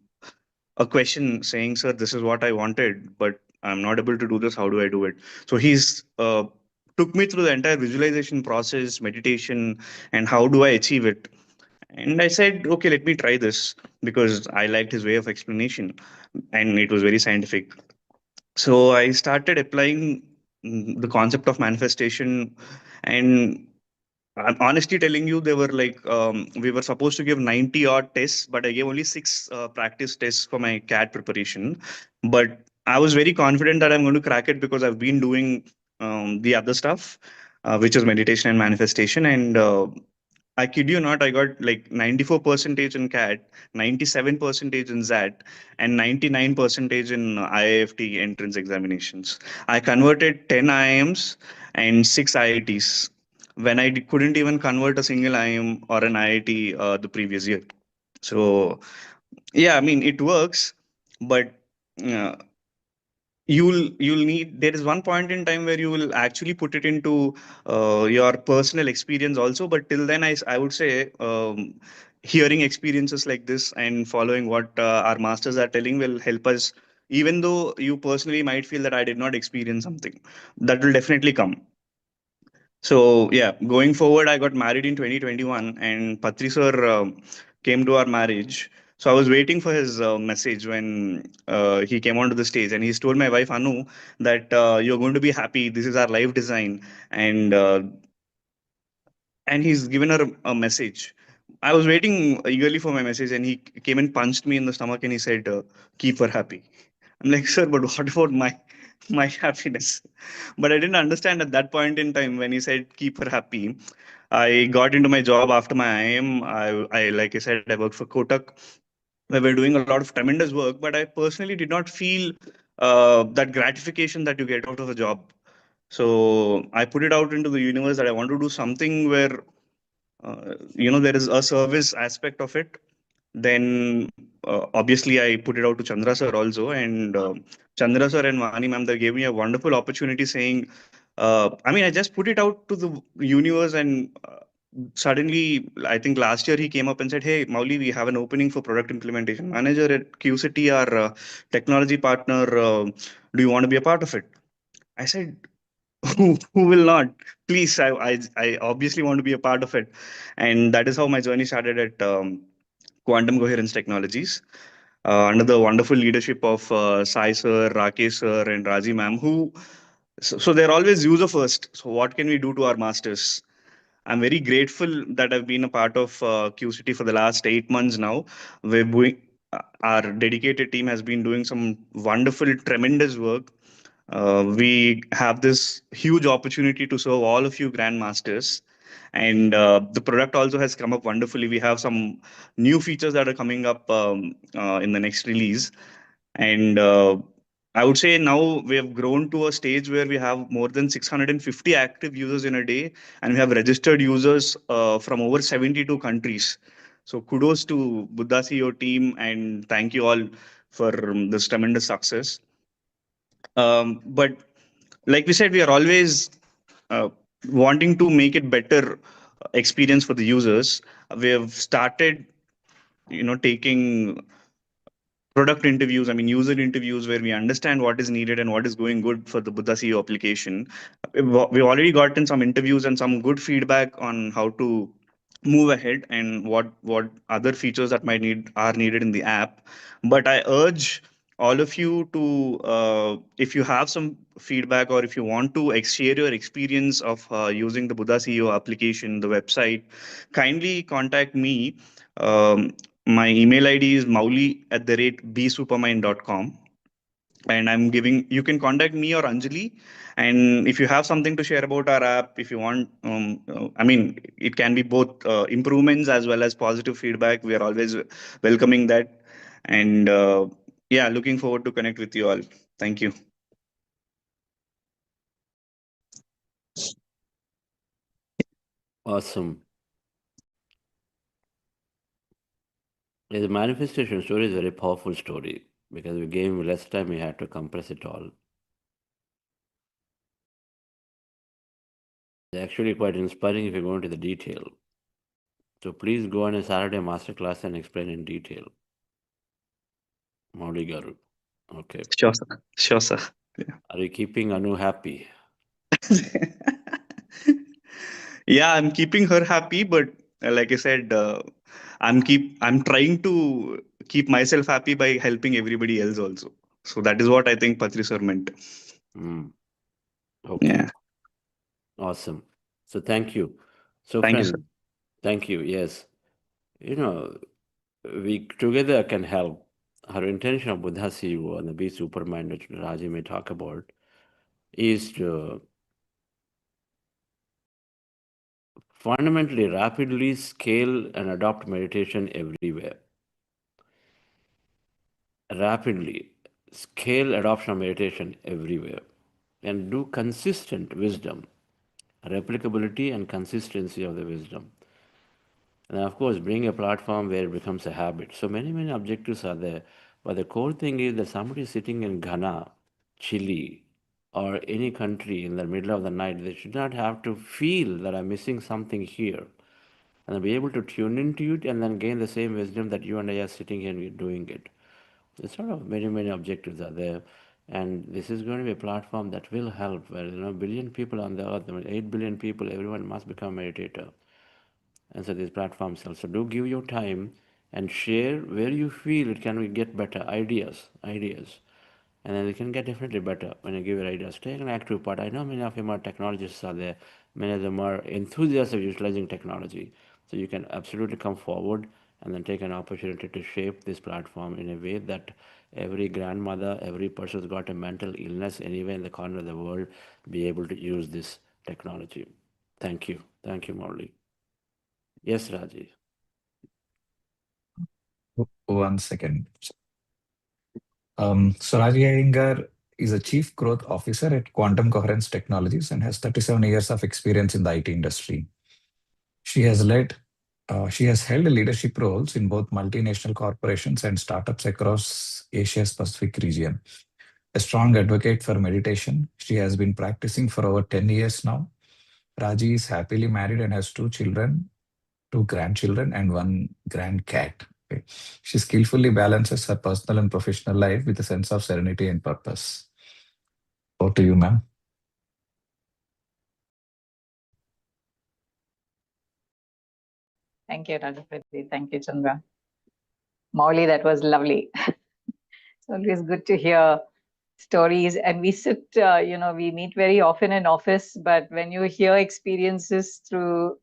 Speaker 4: a question saying, "Sir, this is what I wanted, but I'm not able to do this. How do I do it?" So he's took me through the entire visualization process, meditation, and how do I achieve it. And I said, "Okay, let me try this," because I liked his way of explanation, and it was very scientific. So I started applying the concept of manifestation, and I'm honestly telling you, they were like, we were supposed to give 90 odd tests, but I gave only six practice tests for my CAT preparation. But I was very confident that I'm going to crack it because I've been doing the other stuff, which is meditation and manifestation. And I kid you not, I got like 94 percentage in CAT, 97 percentage in ZAT, and 99 percentage in IIFT entrance examinations. I converted 10 IIMs and 6 IITs when I couldn't even convert a single IIM or an IIT the previous year. So yeah, I mean it works, but uh, you'll need, there is one point in time where you will actually put it into your personal experience also. But till then, I would say hearing experiences like this and following what our masters are telling will help us. Even though you personally might feel that I did not experience something, that will definitely come. So yeah, going forward, I got married in 2021, and Patri sir came to our marriage. So I was waiting for his message when he came onto the stage, and he's told my wife Anu that you're going to be happy. This is our life design, and he's given her a message. I was waiting eagerly for my message, and he came and punched me in the stomach, and he said, "Keep her happy." I'm like, "Sir, but what about my happiness?" But I didn't understand at that point in time when he said, "Keep her happy." I got into my job after my IIM. I like I said, I worked for Kotak, where we're doing a lot of tremendous work. But I personally did not feel that gratification that you get out of a job. So I put it out into the universe that I want to do something where there is a service aspect of it. Then obviously I put it out to Chandra sir also, and Chandra sir and Vani ma'am, they gave me a wonderful opportunity saying, I mean, I just put it out to the universe, and suddenly, I think last year he came up and said, "Hey, Mauli, we have an opening for product implementation manager at QCity, our technology partner. Do you want to be a part of it?" I said, who will not? Please, I obviously want to be a part of it. And that is how my journey started at Quantum Coherence Technologies, under the wonderful leadership of Sai sir, Rakesh sir, and Raji ma'am, so they're always user first. So what can we do to our masters? I'm very grateful that I've been a part of QCity for the last 8 months now. Our dedicated team has been doing some wonderful, tremendous work. We have this huge opportunity to serve all of you grandmasters, and the product also has come up wonderfully. We have some new features that are coming up in the next release, and I would say now we have grown to a stage where we have more than 650 active users in a day, and we have registered users from over 72 countries. So kudos to Buddha CEO team, and thank you all for this tremendous success. But like we said, we are always uh, wanting to make it better experience for the users. We have started, taking product interviews, I mean user interviews, where we understand what is needed and what is going good for the Buddha CEO application. We've already gotten some interviews and some good feedback on how to move ahead and what other features that might need are needed in the app. But I urge all of you to, if you have some feedback, or if you want to share your experience of using the Buddha CEO application, the website, kindly contact me. My email ID is mauli@bsupermind.com. And I'm giving, you can contact me or Anjali. And if you have something to share about our app, if you want, I mean, it can be both improvements as well as positive feedback. We are always welcoming that. And yeah, looking forward to connect with you all. Thank you.
Speaker 3: Awesome. The manifestation story is a very powerful story because we gave him less time, we had to compress it all. It's actually quite inspiring if you go into the detail. So please go on a Saturday masterclass and explain in detail. Mauli Garu. Okay.
Speaker 4: Sure, sir. Sure, sir.
Speaker 3: Are you keeping Anu happy?
Speaker 4: Yeah, I'm keeping her happy, but like I said, I'm trying to keep myself happy by helping everybody else also. So that is what I think Patri sir meant.
Speaker 3: Okay.
Speaker 4: Yeah.
Speaker 3: Awesome. So thank you. So
Speaker 4: Thank you, sir.
Speaker 3: friend, thank you. Yes. You know, we together can help. Our intention of Buddha CEO and the Be Supermind, which Raji may talk about, is to fundamentally rapidly scale and adopt meditation everywhere. Rapidly scale adoption of meditation everywhere and do consistent wisdom, replicability and consistency of the wisdom. And of course, bring a platform where it becomes a habit. So many objectives are there. But the core thing is that somebody sitting in Ghana, Chile, or any country in the middle of the night, they should not have to feel that I'm missing something here. And be able to tune into it and then gain the same wisdom that you and I are sitting here and we're doing it. It's sort of many objectives are there. And this is going to be a platform that will help. Where, billion people on the earth, 8 billion people, everyone must become a meditator. And so these platforms also do give you time and share where you feel it can get better ideas. And then it can get definitely better when you give your ideas. Take an active part. I know many of them are technologists are there. Many of them are enthusiasts of utilizing technology. So you can absolutely come forward and then take an opportunity to shape this platform in a way that every grandmother, every person who's got a mental illness anywhere in the corner of the world be able to use this technology. Thank you. Thank you, Morley. Yes, Raji.
Speaker 2: 1 second. So Raji Iyengar is a Chief Growth Officer at Quantum Coherence Technologies and has 37 years of experience in the IT industry. She has held leadership roles in both multinational corporations and startups across Asia's Pacific region. A strong advocate for meditation, she has been practicing for over 10 years now. Raji is happily married and has 2 children, 2 grandchildren, and 1 grandcat. Okay. She skillfully balances her personal and professional life with a sense of serenity and purpose. Over to you, ma'am.
Speaker 5: Thank you, Rajapati. Thank you, Chandra. Mauli, that was lovely. It's always good to hear stories. And we sit, we meet very often in office, but when you hear experiences through,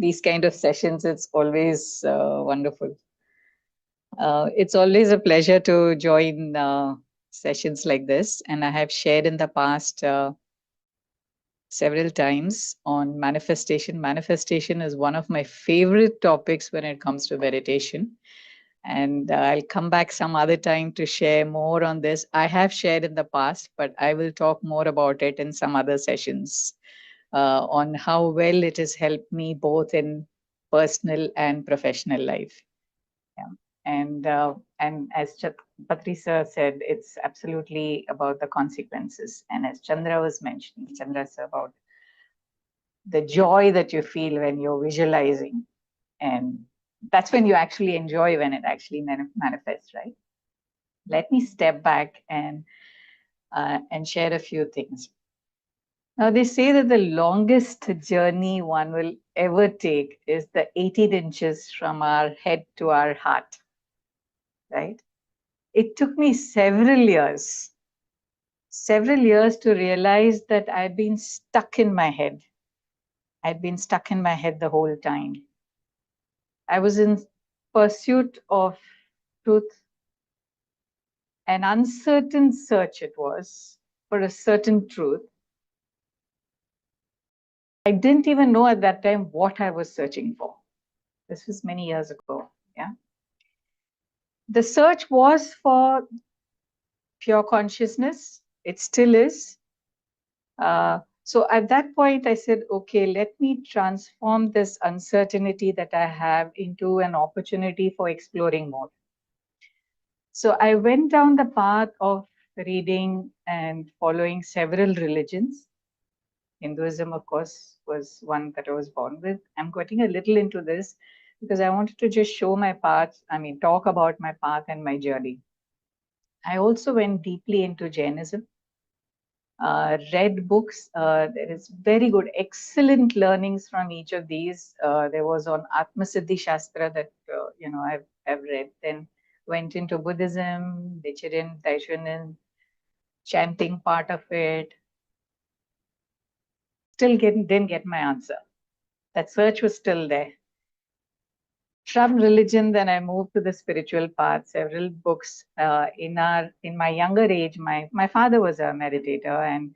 Speaker 5: these kind of sessions, it's always wonderful. It's always a pleasure to join sessions like this. And I have shared in the past several times on manifestation. Manifestation is one of my favorite topics when it comes to meditation. And I'll come back some other time to share more on this. I have shared in the past, but I will talk more about it in some other sessions on how well it has helped me both in personal and professional life. Yeah. And as Patrisa said, it's absolutely about the consequences. And as Chandra was mentioning, Chandra said about the joy that you feel when you're visualizing, and that's when you actually enjoy when it actually manifests, right? Let me step back and share a few things. Now, they say that the longest journey one will ever take is the 18 inches from our head to our heart, right? It took me several years to realize that I'd been stuck in my head. I'd been stuck in my head the whole time. I was in pursuit of truth, an uncertain search it was for a certain truth. I didn't even know at that time what I was searching for. This was many years ago, yeah. The search was for pure consciousness. It still is. So at that point, I said, okay, let me transform this uncertainty that I have into an opportunity for exploring more. So I went down the path of reading and following several religions. Hinduism, of course, was one that I was born with. I'm getting a little into this because I wanted to just show my path, talk about my path and my journey. I also went deeply into Jainism. Read books. There is very good, excellent learnings from each of these. There was on Atma-Siddhi Shastra that I've read. Then went into Buddhism, Nichiren, Taishonin, chanting part of it. Still didn't get my answer. That search was still there. From religion, then I moved to the spiritual path. Several books. In my younger age, my father was a meditator, and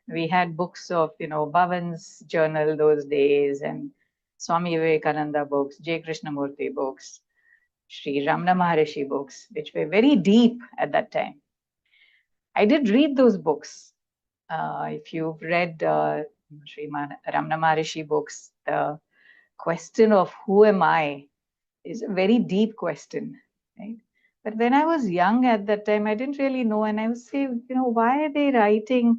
Speaker 5: we had books of, Bhavan's journal those days, and Swami Vivekananda books, J. Krishnamurti books, Sri Ramana Maharishi books, which were very deep at that time. I did read those books. If you've read Sri Ramana Maharishi books, the question of who am I is a very deep question, right? But when I was young at that time, I didn't really know, and I would say, why are they writing,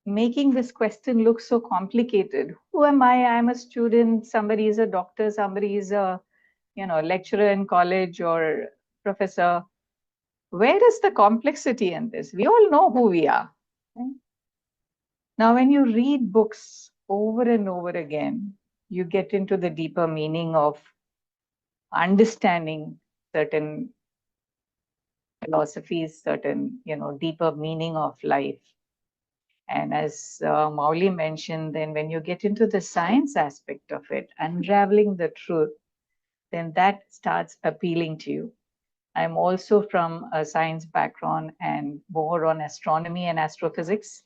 Speaker 5: making this question look so complicated? Who am I? I'm a student. Somebody is a doctor. Somebody is a, lecturer in college or professor. Where is the complexity in this? We all know who we are. Right? Now, when you read books over and over again, you get into the deeper meaning of understanding certain philosophies, certain, deeper meaning of life. And as Mauli mentioned, then when you get into the science aspect of it, unraveling the truth, then that starts appealing to you. I'm also from a science background and more on astronomy and astrophysics.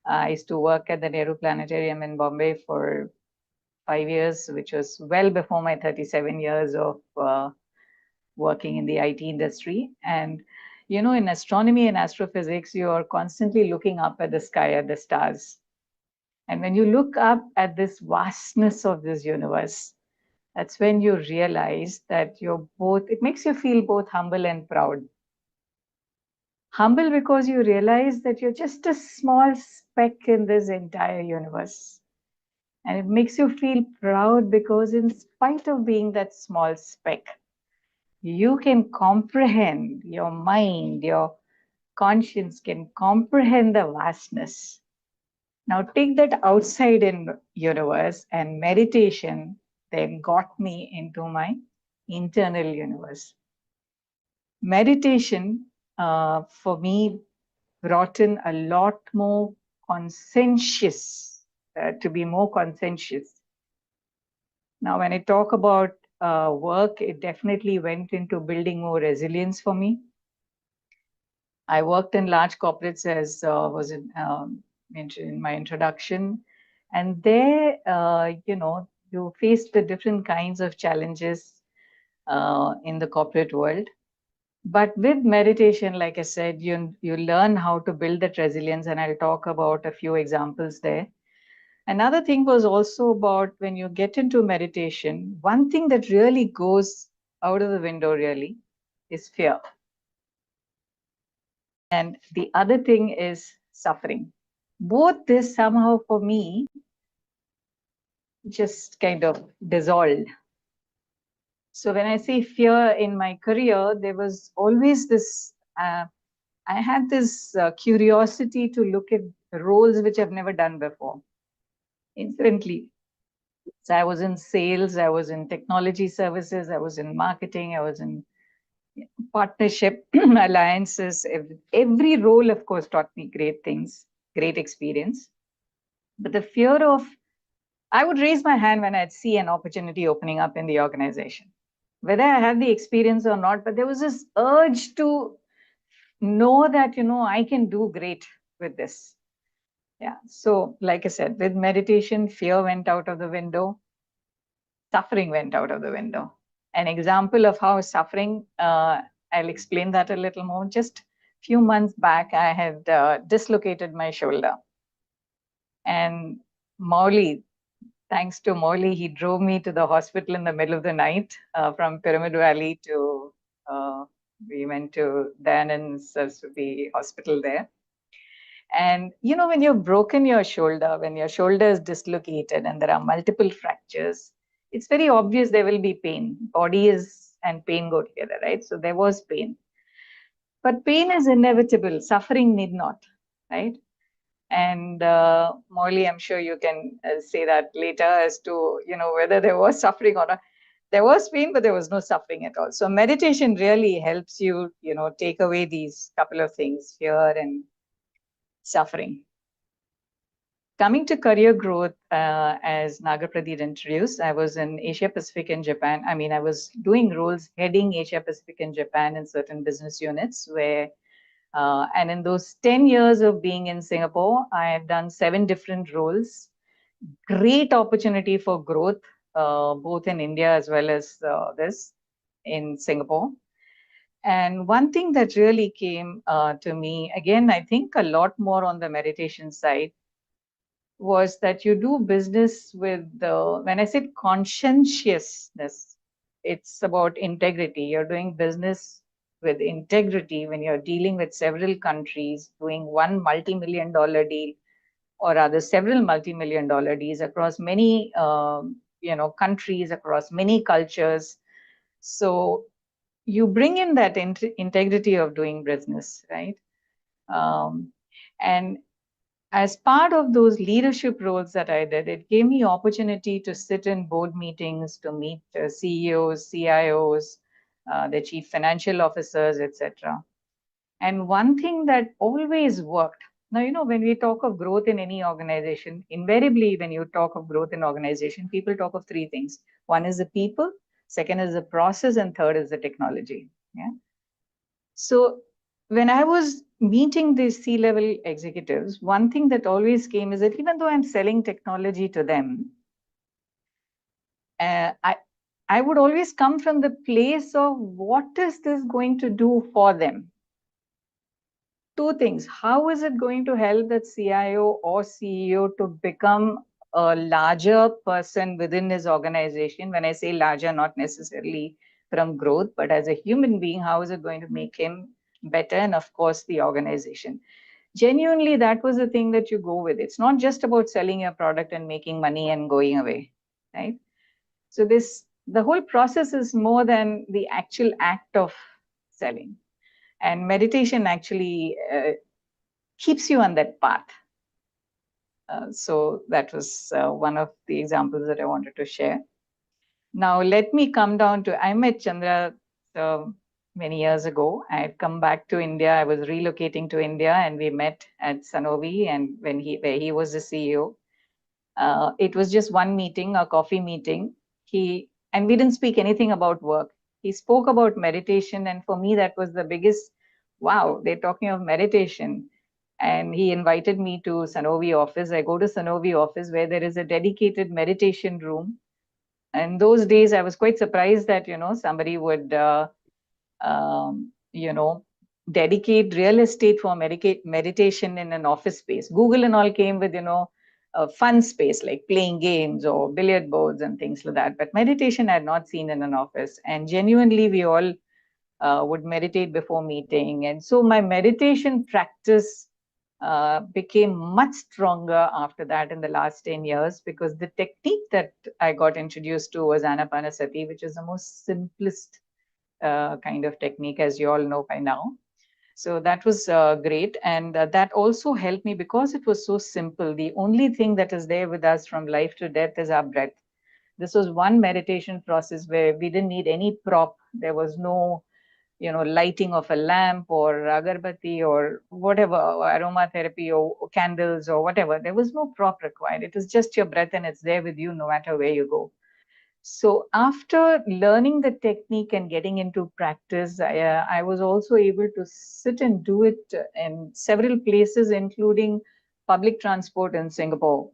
Speaker 5: I used to work at the Nehru Planetarium in Bombay for 5 years, which was well before my 37 years of working in the IT industry. And, in astronomy and astrophysics, you're constantly looking up at the sky, at the stars. And when you look up at this vastness of this universe, that's when you realize that it makes you feel both humble and proud. Humble because you realize that you're just a small speck in this entire universe. And it makes you feel proud because in spite of being that small speck, you can comprehend, your mind, your conscience can comprehend the vastness. Now take that outside in universe, and meditation then got me into my internal universe. Meditation for me brought in a lot more conscientious, to be more conscientious. Now, when I talk about work, it definitely went into building more resilience for me. I worked in large corporates, as was mentioned in my introduction. And there, you faced the different kinds of challenges in the corporate world. But with meditation, like I said, you learn how to build that resilience, and I'll talk about a few examples there. Another thing was also about when you get into meditation, one thing that really goes out of the window really is fear. And the other thing is suffering. Both this somehow for me just kind of dissolved. So when I say fear in my career, there was always this, I had this curiosity to look at roles which I've never done before. Instantly. So I was in sales, I was in technology services, I was in marketing, I was in partnership, alliances. Every role, of course, taught me great things, great experience. But the fear of, I would raise my hand when I'd see an opportunity opening up in the organization, whether I had the experience or not, but there was this urge to know that, I can do great with this. Yeah. So like I said, with meditation, fear went out of the window, suffering went out of the window. an example of how suffering, I'll explain that a little more. Just few months back, I had dislocated my shoulder. And Mauli, thanks to Mauli, he drove me to the hospital in the middle of the night from Pyramid Valley to, we went to Dhyana hospital there. And you know, when you've broken your shoulder, when your shoulder is dislocated and there are multiple fractures, it's very obvious there will be pain. Body and pain go together, right? So there was pain. But pain is inevitable. Suffering need not, right? And Molly, I'm sure you can say that later as to, you know, whether there was suffering or not. There was pain, but there was no suffering at all. So meditation really helps you, you know, take away these couple of things, fear and suffering. Coming to career growth, as Nagapradeep introduced, I was in Asia Pacific and Japan. I mean, I was doing roles heading Asia Pacific and Japan in certain business units where, and in those 10 years of being in Singapore, I had done 7 different roles. Great opportunity for growth, both in India as well as this in Singapore. And one thing that really came to me, again, I think a lot more on the meditation side, was that you do business with when I said conscientiousness, it's about integrity. You're doing business with integrity when you're dealing with several countries, doing one multi-million-dollar deal, or rather several multi-million-dollar deals across many you know, countries, across many cultures. So you bring in that integrity of doing business, right? And as part of those leadership roles that I did, it gave me opportunity to sit in board meetings, to meet CEOs, CIOs, the chief financial officers, etc. And one thing that always worked. Now, you know, when we talk of growth in any organization, invariably when you talk of growth in organization, people talk of 3 things. One is the people, second is the process, and third is the technology. Yeah. So when I was meeting these C-level executives, one thing that always came is that even though I'm selling technology to them, I would always come from the place of what is this going to do for them? 2 things. How is it going to help that CIO or CEO to become a larger person within his organization? When I say larger, not necessarily from growth, but as a human being, how is it going to make him better? And of course, the organization. Genuinely, that was the thing that you go with. It's not just about selling your product and making money and going away, right? So the whole process is more than the actual act of selling. And meditation actually keeps you on that path. So that was one of the examples that I wanted to share. Now, let me come down to, I met Chandra many years ago. I had come back to India. I was relocating to India, and we met at Sanofi, and where he was the CEO. It was just one meeting, a coffee meeting. And we didn't speak anything about work. He spoke about meditation, and for me, that was the biggest, wow, they're talking of meditation. And he invited me to Sanofi office. I go to Sanofi office where there is a dedicated meditation room. In those days, I was quite surprised that, you know, somebody would, you know, dedicate real estate for meditation in an office space. Google and all came with, you know, a fun space like playing games or billiard boards and things like that. But meditation I had not seen in an office. And genuinely, we all would meditate before meeting. And so my meditation practice became much stronger after that in the last 10 years, because the technique that I got introduced to was Ana-Pana-Sati, which is the most simplest kind of technique, as you all know by now. So that was great. And that also helped me because it was so simple. The only thing that is there with us from life to death is our breath. This was one meditation process where we didn't need any prop. There was no, you know, lighting of a lamp or agarbatti or whatever, or aromatherapy or candles or whatever. There was no prop required. It is just your breath and it's there with you no matter where you go. So after learning the technique and getting into practice, I was also able to sit and do it in several places, including public transport in Singapore.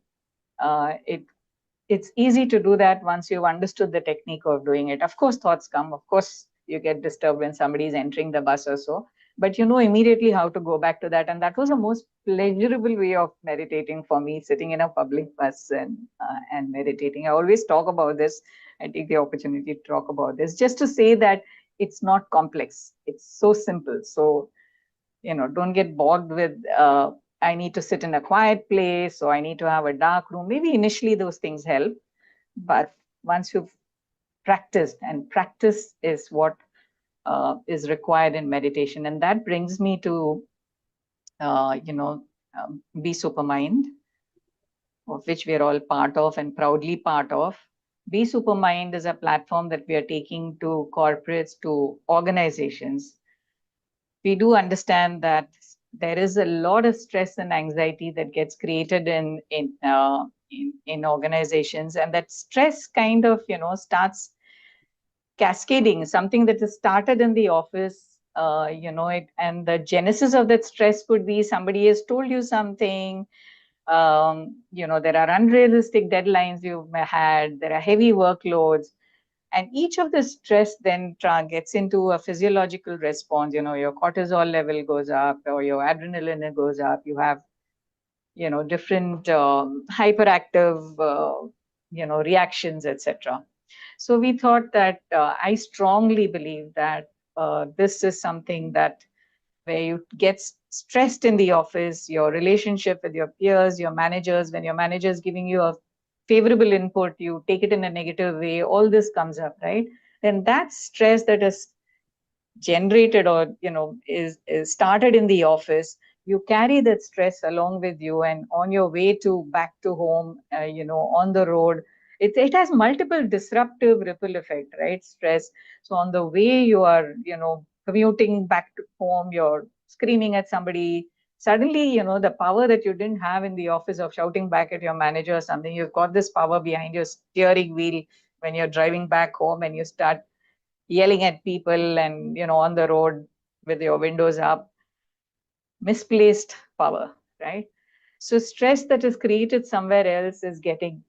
Speaker 5: it's easy to do that once you've understood the technique of doing it. Of course, thoughts come. Of course, you get disturbed when somebody is entering the bus or so, but you know immediately how to go back to that. And that was the most pleasurable way of meditating for me, sitting in a public bus and meditating. I always talk about this. I take the opportunity to talk about this just to say that it's not complex. It's so simple. So, you know, don't get bogged with, I need to sit in a quiet place or I need to have a dark room. Maybe initially those things help, but once you've practiced, and practice is what is required in meditation. And that brings me to, Be Supermind, of which we are all part of and proudly part of. Be Supermind is a platform that we are taking to corporates, to organizations. We do understand that there is a lot of stress and anxiety that gets created in organizations, and that stress kind of, you know, starts cascading. Something that is started in the office, and the genesis of that stress could be somebody has told you something. There are unrealistic deadlines you've had. There are heavy workloads. And each of the stress then gets into a physiological response. You know, your cortisol level goes up or your adrenaline goes up. You have, different hyperactive, reactions, etc. So we thought that I strongly believe that this is something that where you get stressed in the office, your relationship with your peers, your managers, when your manager is giving you a favorable input, you take it in a negative way, all this comes up, right? Then that stress that is generated or, is started in the office, you carry that stress along with you, and on your way to back to home, on the road, it has multiple disruptive ripple effect, right? Stress. So on the way you are, commuting back to home, you're screaming at somebody. Suddenly, the power that you didn't have in the office of shouting back at your manager or something, you've got this power behind your steering wheel when you're driving back home, and you start yelling at people and, on the road with your windows up. Misplaced power, right? So stress that is created somewhere else is getting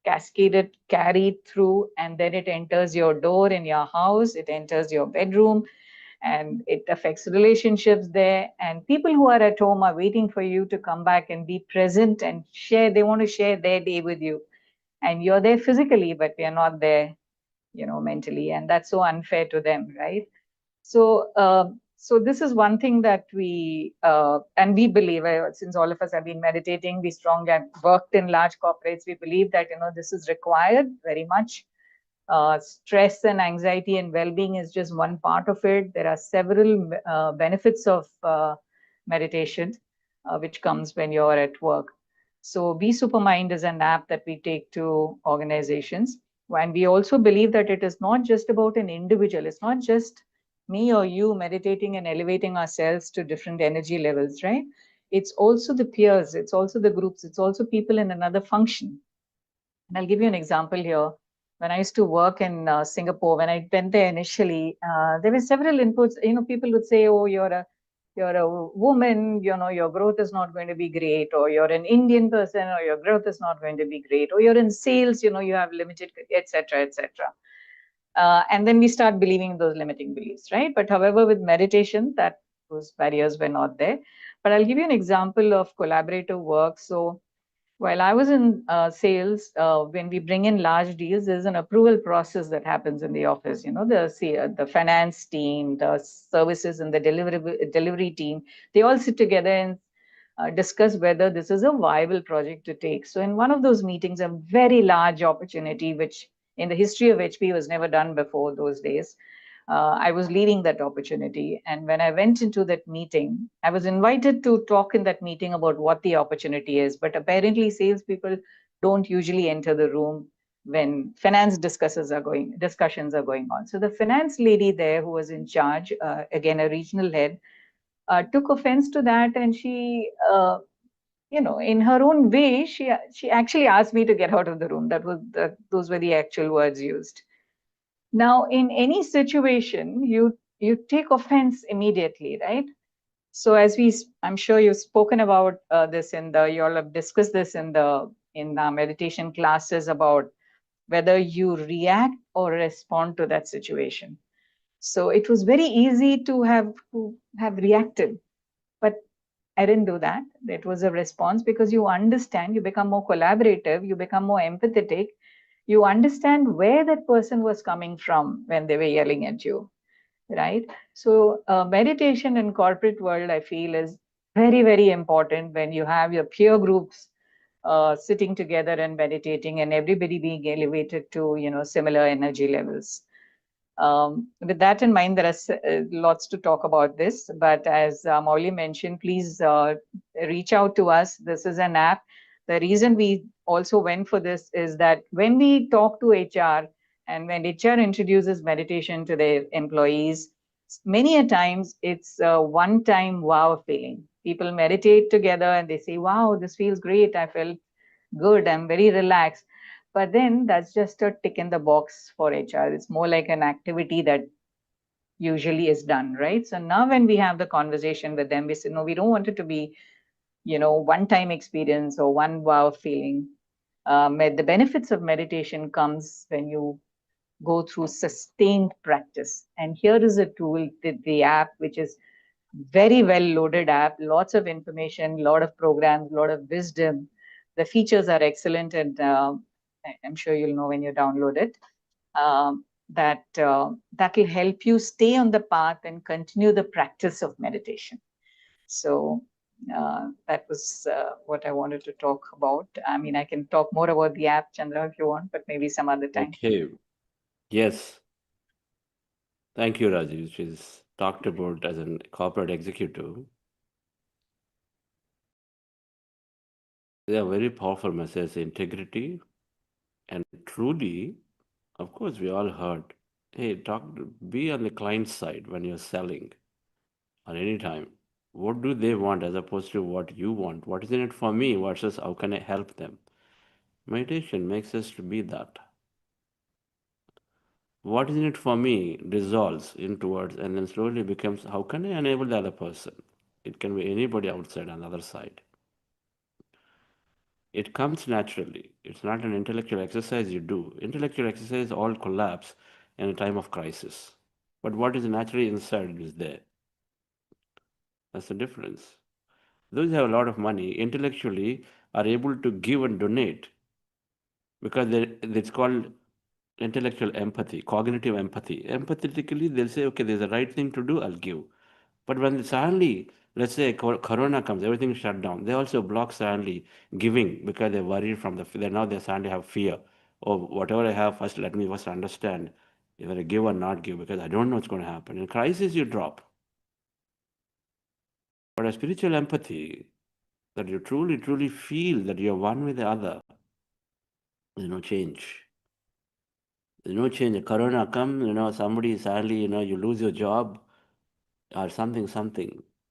Speaker 5: cascaded, carried through, and then it enters your door in your house, it enters your bedroom, and it affects relationships there. And people who are at home are waiting for you to come back and be present and share. They want to share their day with you, and you're there physically, but they're not there, mentally, and that's so unfair to them, right? So this is one thing that we and we believe, since all of us have been meditating, we strongly have worked in large corporates, we believe that this is required very much. Stress and anxiety and well-being is just one part of it. There are several benefits of meditation, which comes when you're at work. So Be Supermind is an app that we take to organizations. And we also believe that it is not just about an individual. It's not just me or you meditating and elevating ourselves to different energy levels, right? It's also the peers. It's also the groups. It's also people in another function. And I'll give you an example here. When I used to work in Singapore, when I went there initially, there were several inputs. People would say, "Oh, you're a woman. Your growth is not going to be great," or "You're an Indian person, or your growth is not going to be great," or "You're in sales. You have limited," etc., etc. And then we start believing those limiting beliefs, right? But however, with meditation, those barriers were not there. But I'll give you an example of collaborative work. So while I was in sales, when we bring in large deals, there's an approval process that happens in the office. The finance team, the services and the delivery team, they all sit together and discuss whether this is a viable project to take. So in one of those meetings, a very large opportunity, which in the history of HP was never done before those days, I was leading that opportunity. And when I went into that meeting, I was invited to talk in that meeting about what the opportunity is. But apparently, salespeople don't usually enter the room when finance discussions are going on. So the finance lady there, who was in charge, again, a regional head, took offense to that. And she, in her own way, she actually asked me to get out of the room. Those were the actual words used. Now, in any situation, you take offense immediately, right? So I'm sure you've spoken about this you all have discussed this in the in our meditation classes about whether you react or respond to that situation. So it was very easy to have reacted, but I didn't do that. It was a response because you understand, you become more collaborative, you become more empathetic, you understand where that person was coming from when they were yelling at you, right? So meditation in corporate world, I feel, is very, very important when you have your peer groups sitting together and meditating, and everybody being elevated to similar energy levels. With that in mind, there are lots to talk about this, but as Mauli mentioned, please reach out to us. This is an app. The reason we also went for this is that when we talk to HR and when HR introduces meditation to their employees, many a times it's a one-time wow feeling. People meditate together and they say, wow, this feels great. I felt good. I'm very relaxed. But then that's just a tick in the box for HR. It's more like an activity that usually is done, right? So now when we have the conversation with them, we say, no, we don't want it to be, one-time experience or one wow feeling. The benefits of meditation comes when you go through sustained practice. And here is a tool, the app, which is very well loaded app, lots of information, lot of programs, lot of wisdom. The features are excellent, and I'm sure you'll know when you download it. That will help you stay on the path and continue the practice of meditation. So that was what I wanted to talk about. I mean, I can talk more about the app, Chandra, if you want, but maybe some other time.
Speaker 3: Okay. Yes. Thank you, Rajeev. She's talked about as a corporate executive. They are very powerful messages, integrity, and truly, of course, we all heard. Hey, be on the client side when you're selling or any time. What do they want as opposed to what you want? What is in it for me versus how can I help them? Meditation makes us to be that. What is in it for me dissolves in towards and then slowly becomes how can I enable the other person? It can be anybody outside on the other side. It comes naturally. It's not an intellectual exercise you do. Intellectual exercise all collapse in a time of crisis. But what is naturally inside is there. That's the difference. Those who have a lot of money intellectually are able to give and donate because it's called intellectual empathy, cognitive empathy. Empathetically, they'll say, okay, there's a right thing to do, I'll give. But when suddenly, let's say Corona comes, everything is shut down, they also block suddenly giving because they're worried from they suddenly have fear. Oh, whatever I have, first let me first understand if I give or not give because I don't know what's going to happen. In crisis, you drop. But a spiritual empathy, that you truly, truly feel that you're one with the other, there's no change. There's no change. A corona comes, somebody suddenly, you lose your job or something.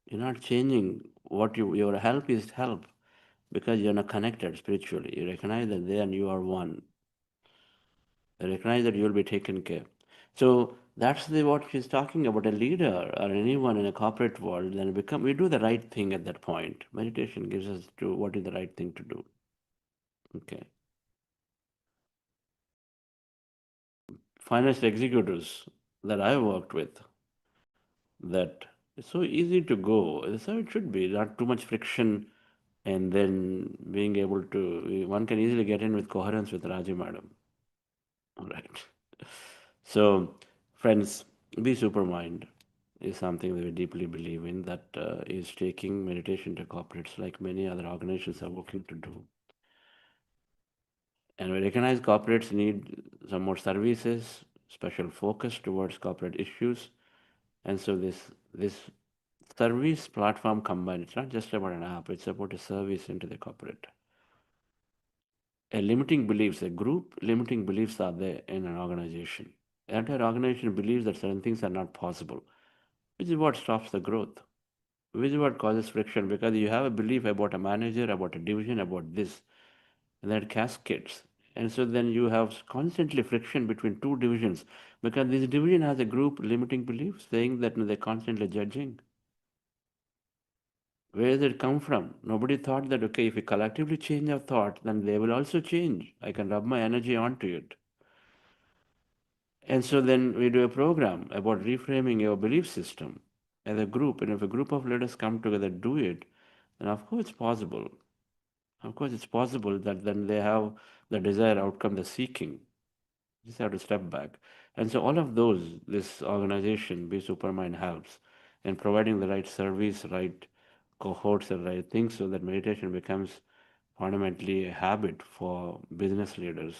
Speaker 3: You're not changing your help is help because you're not connected spiritually. You recognize that they and you are one. You recognize that you'll be taken care. So that's what she's talking about. A leader or anyone in a corporate world, then we do the right thing at that point. Meditation gives us to what is the right thing to do. Okay. Finest executives that I worked with, that it's so easy to go. That's how it should be. Not too much friction, and then being able to, one can easily get in with coherence with Raji Madam. All right. So, friends, be supermind is something that we deeply believe in that is taking meditation to corporates like many other organizations are working to do. And we recognize corporates need some more services, special focus towards corporate issues. And so this service platform combined, it's not just about an app, it's about a service into the corporate. A group limiting beliefs are there in an organization. The entire organization believes that certain things are not possible, which is what stops the growth, which is what causes friction because you have a belief about a manager, about a division, about this, and that cascades. And so then you have constantly friction between two divisions because this division has a group limiting belief saying that they're constantly judging. Where did it come from? Nobody thought that, okay, if we collectively change our thought, then they will also change. I can rub my energy onto it. And so then we do a program about reframing your belief system as a group. And if a group of leaders come together, do it, then of course it's possible. Of course it's possible that then they have the desired outcome they're seeking. You just have to step back. And so all of those, this organization, Be Supermind, helps in providing the right service, right cohorts, and right things so that meditation becomes fundamentally a habit for business leaders.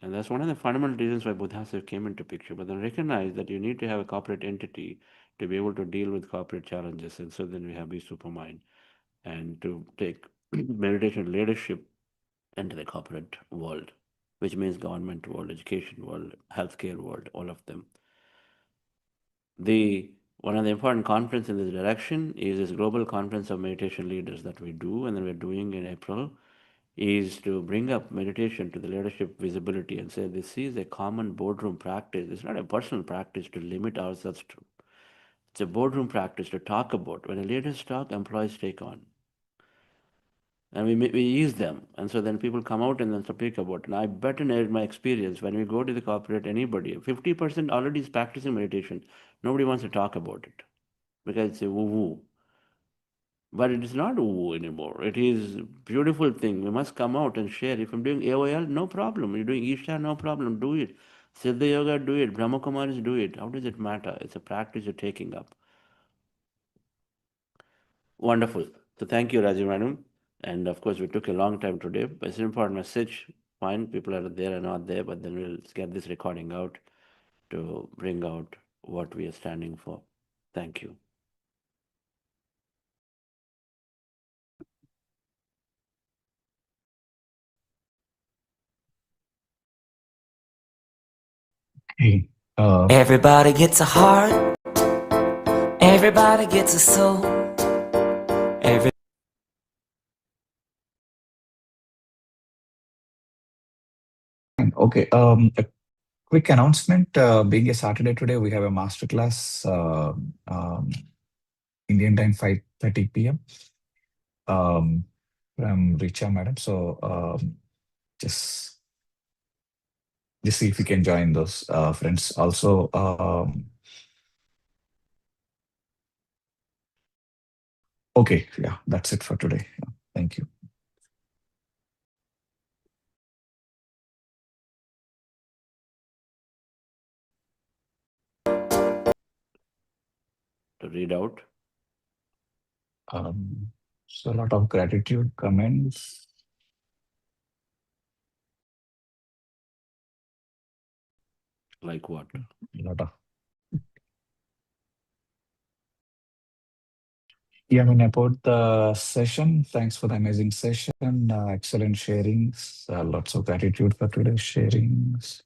Speaker 3: And that's one of the fundamental reasons why Buddhas came into picture. But then recognize that you need to have a corporate entity to be able to deal with corporate challenges. And so then we have Be Supermind and to take meditation leadership into the corporate world, which means government world, education world, healthcare world, all of them. One of the important conference in this direction is this global conference of meditation leaders that we do, and then we're doing in April, is to bring up meditation to the leadership visibility and say this is a common boardroom practice. It's not a personal practice to limit ourselves to. It's a boardroom practice to talk about. When the leaders talk, employees take on. And we ease them. And so then people come out and then speak about it. And I bet in my experience, when we go to the corporate, anybody, 50% already is practicing meditation. Nobody wants to talk about it because it's a woo-woo. But it is not woo anymore. It is a beautiful thing. We must come out and share. If I'm doing AOL, no problem. You're doing Isha, no problem. Do it. Siddha Yoga, do it. Brahma Kumaris, do it. How does it matter? It's a practice you're taking up. Wonderful. So thank you, Rajiv Madam. And of course, we took a long time today, but it's an important message. Fine, people are there or not there, but then we'll get this recording out to bring out what we are standing for. Thank you.
Speaker 2: Hey,
Speaker 6: Everybody gets a heart. Everybody gets a soul.
Speaker 2: okay. A quick announcement. Being a Saturday today, we have a masterclass. Indian time 5:30 p.m. From Richa Madam. So just see if you can join those friends. Also, okay, yeah, that's it for today. Yeah, thank you.
Speaker 3: To read out.
Speaker 2: So a lot of gratitude comments.
Speaker 3: Like what?
Speaker 2: A lot of. Yeah, I mean, about the session, thanks for the amazing session. Excellent sharings. Lots of gratitude for today's sharings.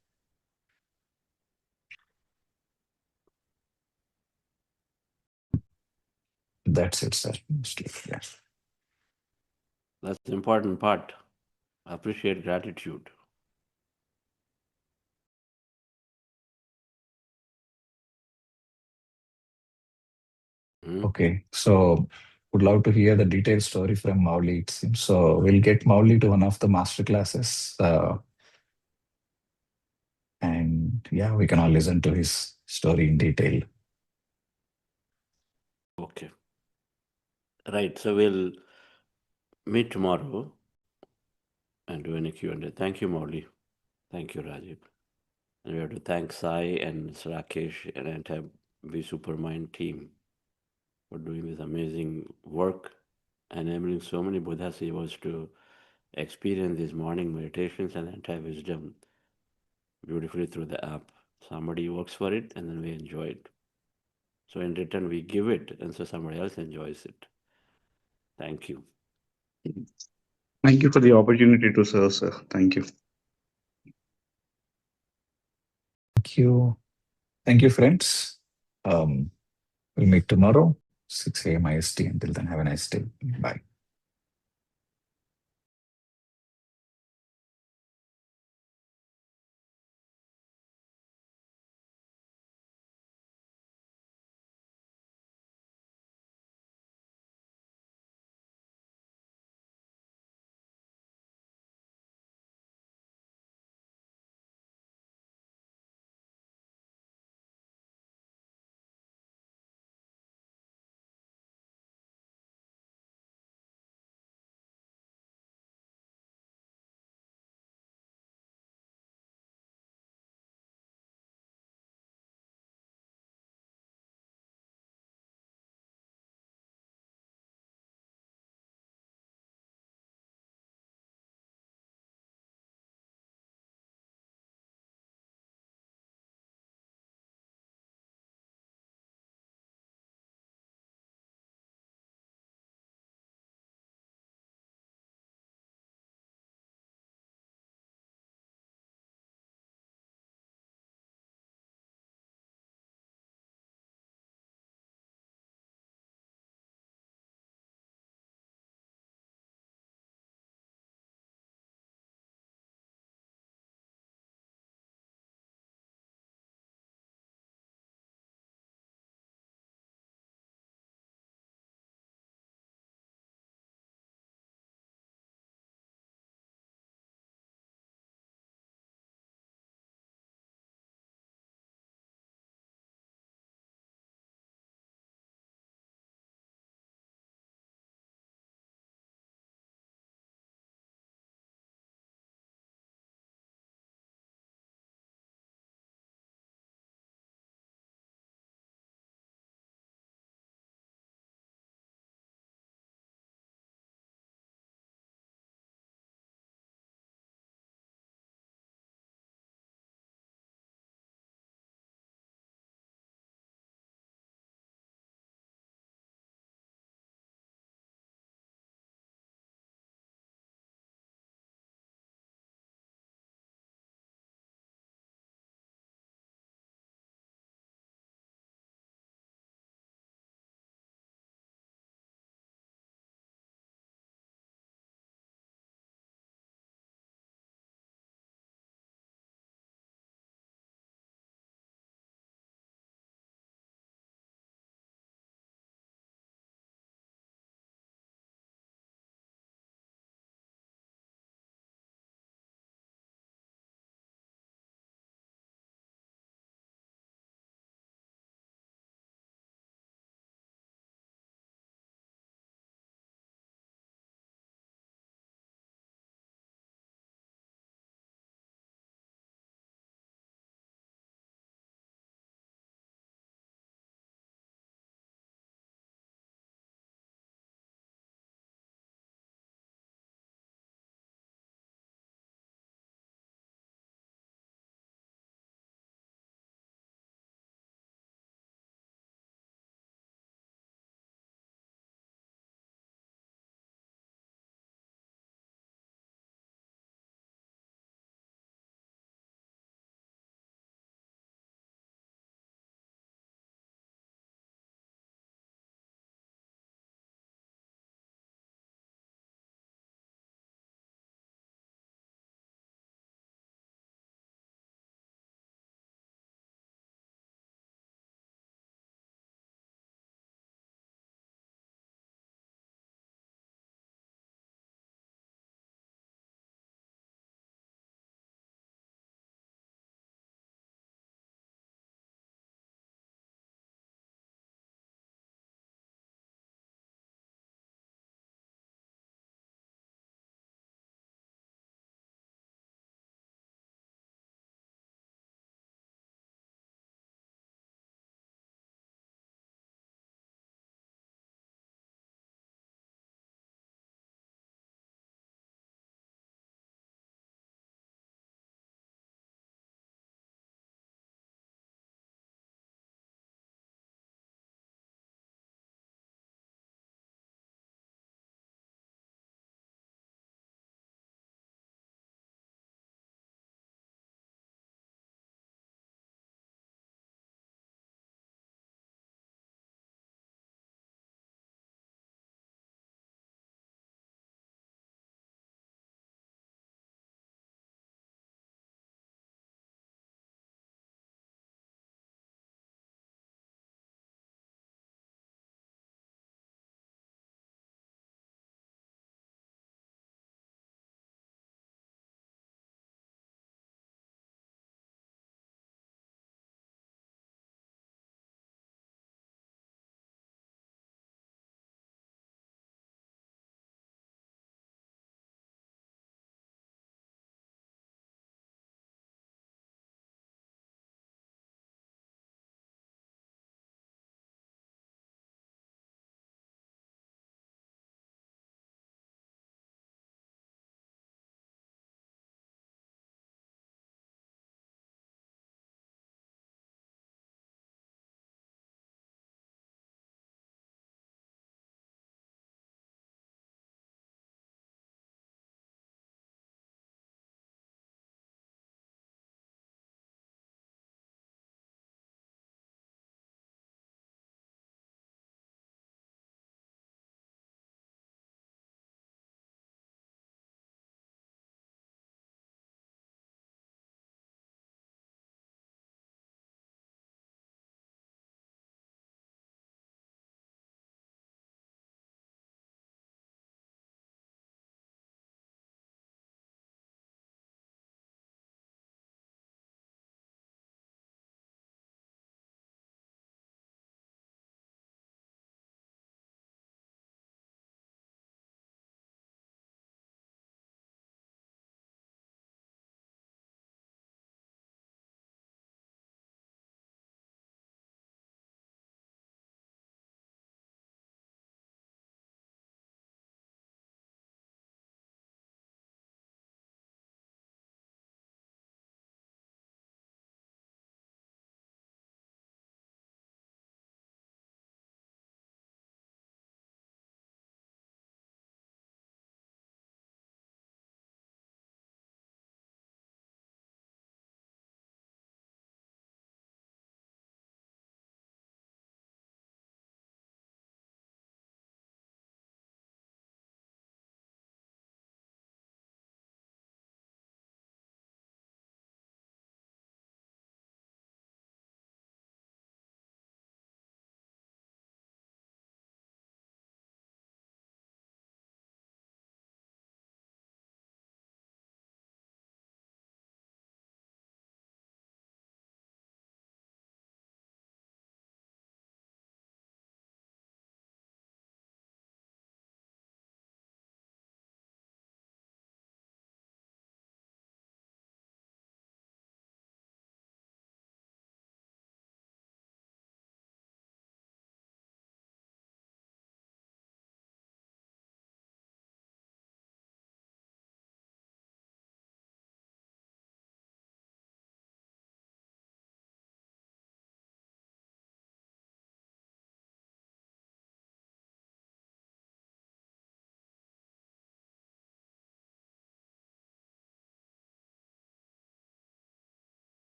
Speaker 2: That's it, sir. Mostly, yeah.
Speaker 3: That's the important part. Appreciate gratitude.
Speaker 2: Okay, so would love to hear the detailed story from Mauli, it seems. So we'll get Mauli to one of the master classes. And yeah, we can all listen to his story in detail.
Speaker 3: Okay. Right. So we'll meet tomorrow and do any Q&A. Thank you, Mauli. Thank you, Rajiv. And we have to thank Sai and Rakesh and entire Be Supermind team for doing this amazing work, enabling so many Buddha Sevas to experience these morning meditations and entire wisdom beautifully through the app. Somebody works for it and then we enjoy it. So in return, we give it, and so somebody else enjoys it. Thank you.
Speaker 4: Thank you for the opportunity to serve, sir. Thank you.
Speaker 2: Thank you. Thank you, friends. We'll meet tomorrow, 6 a.m. IST. Until then, have a nice day. Bye.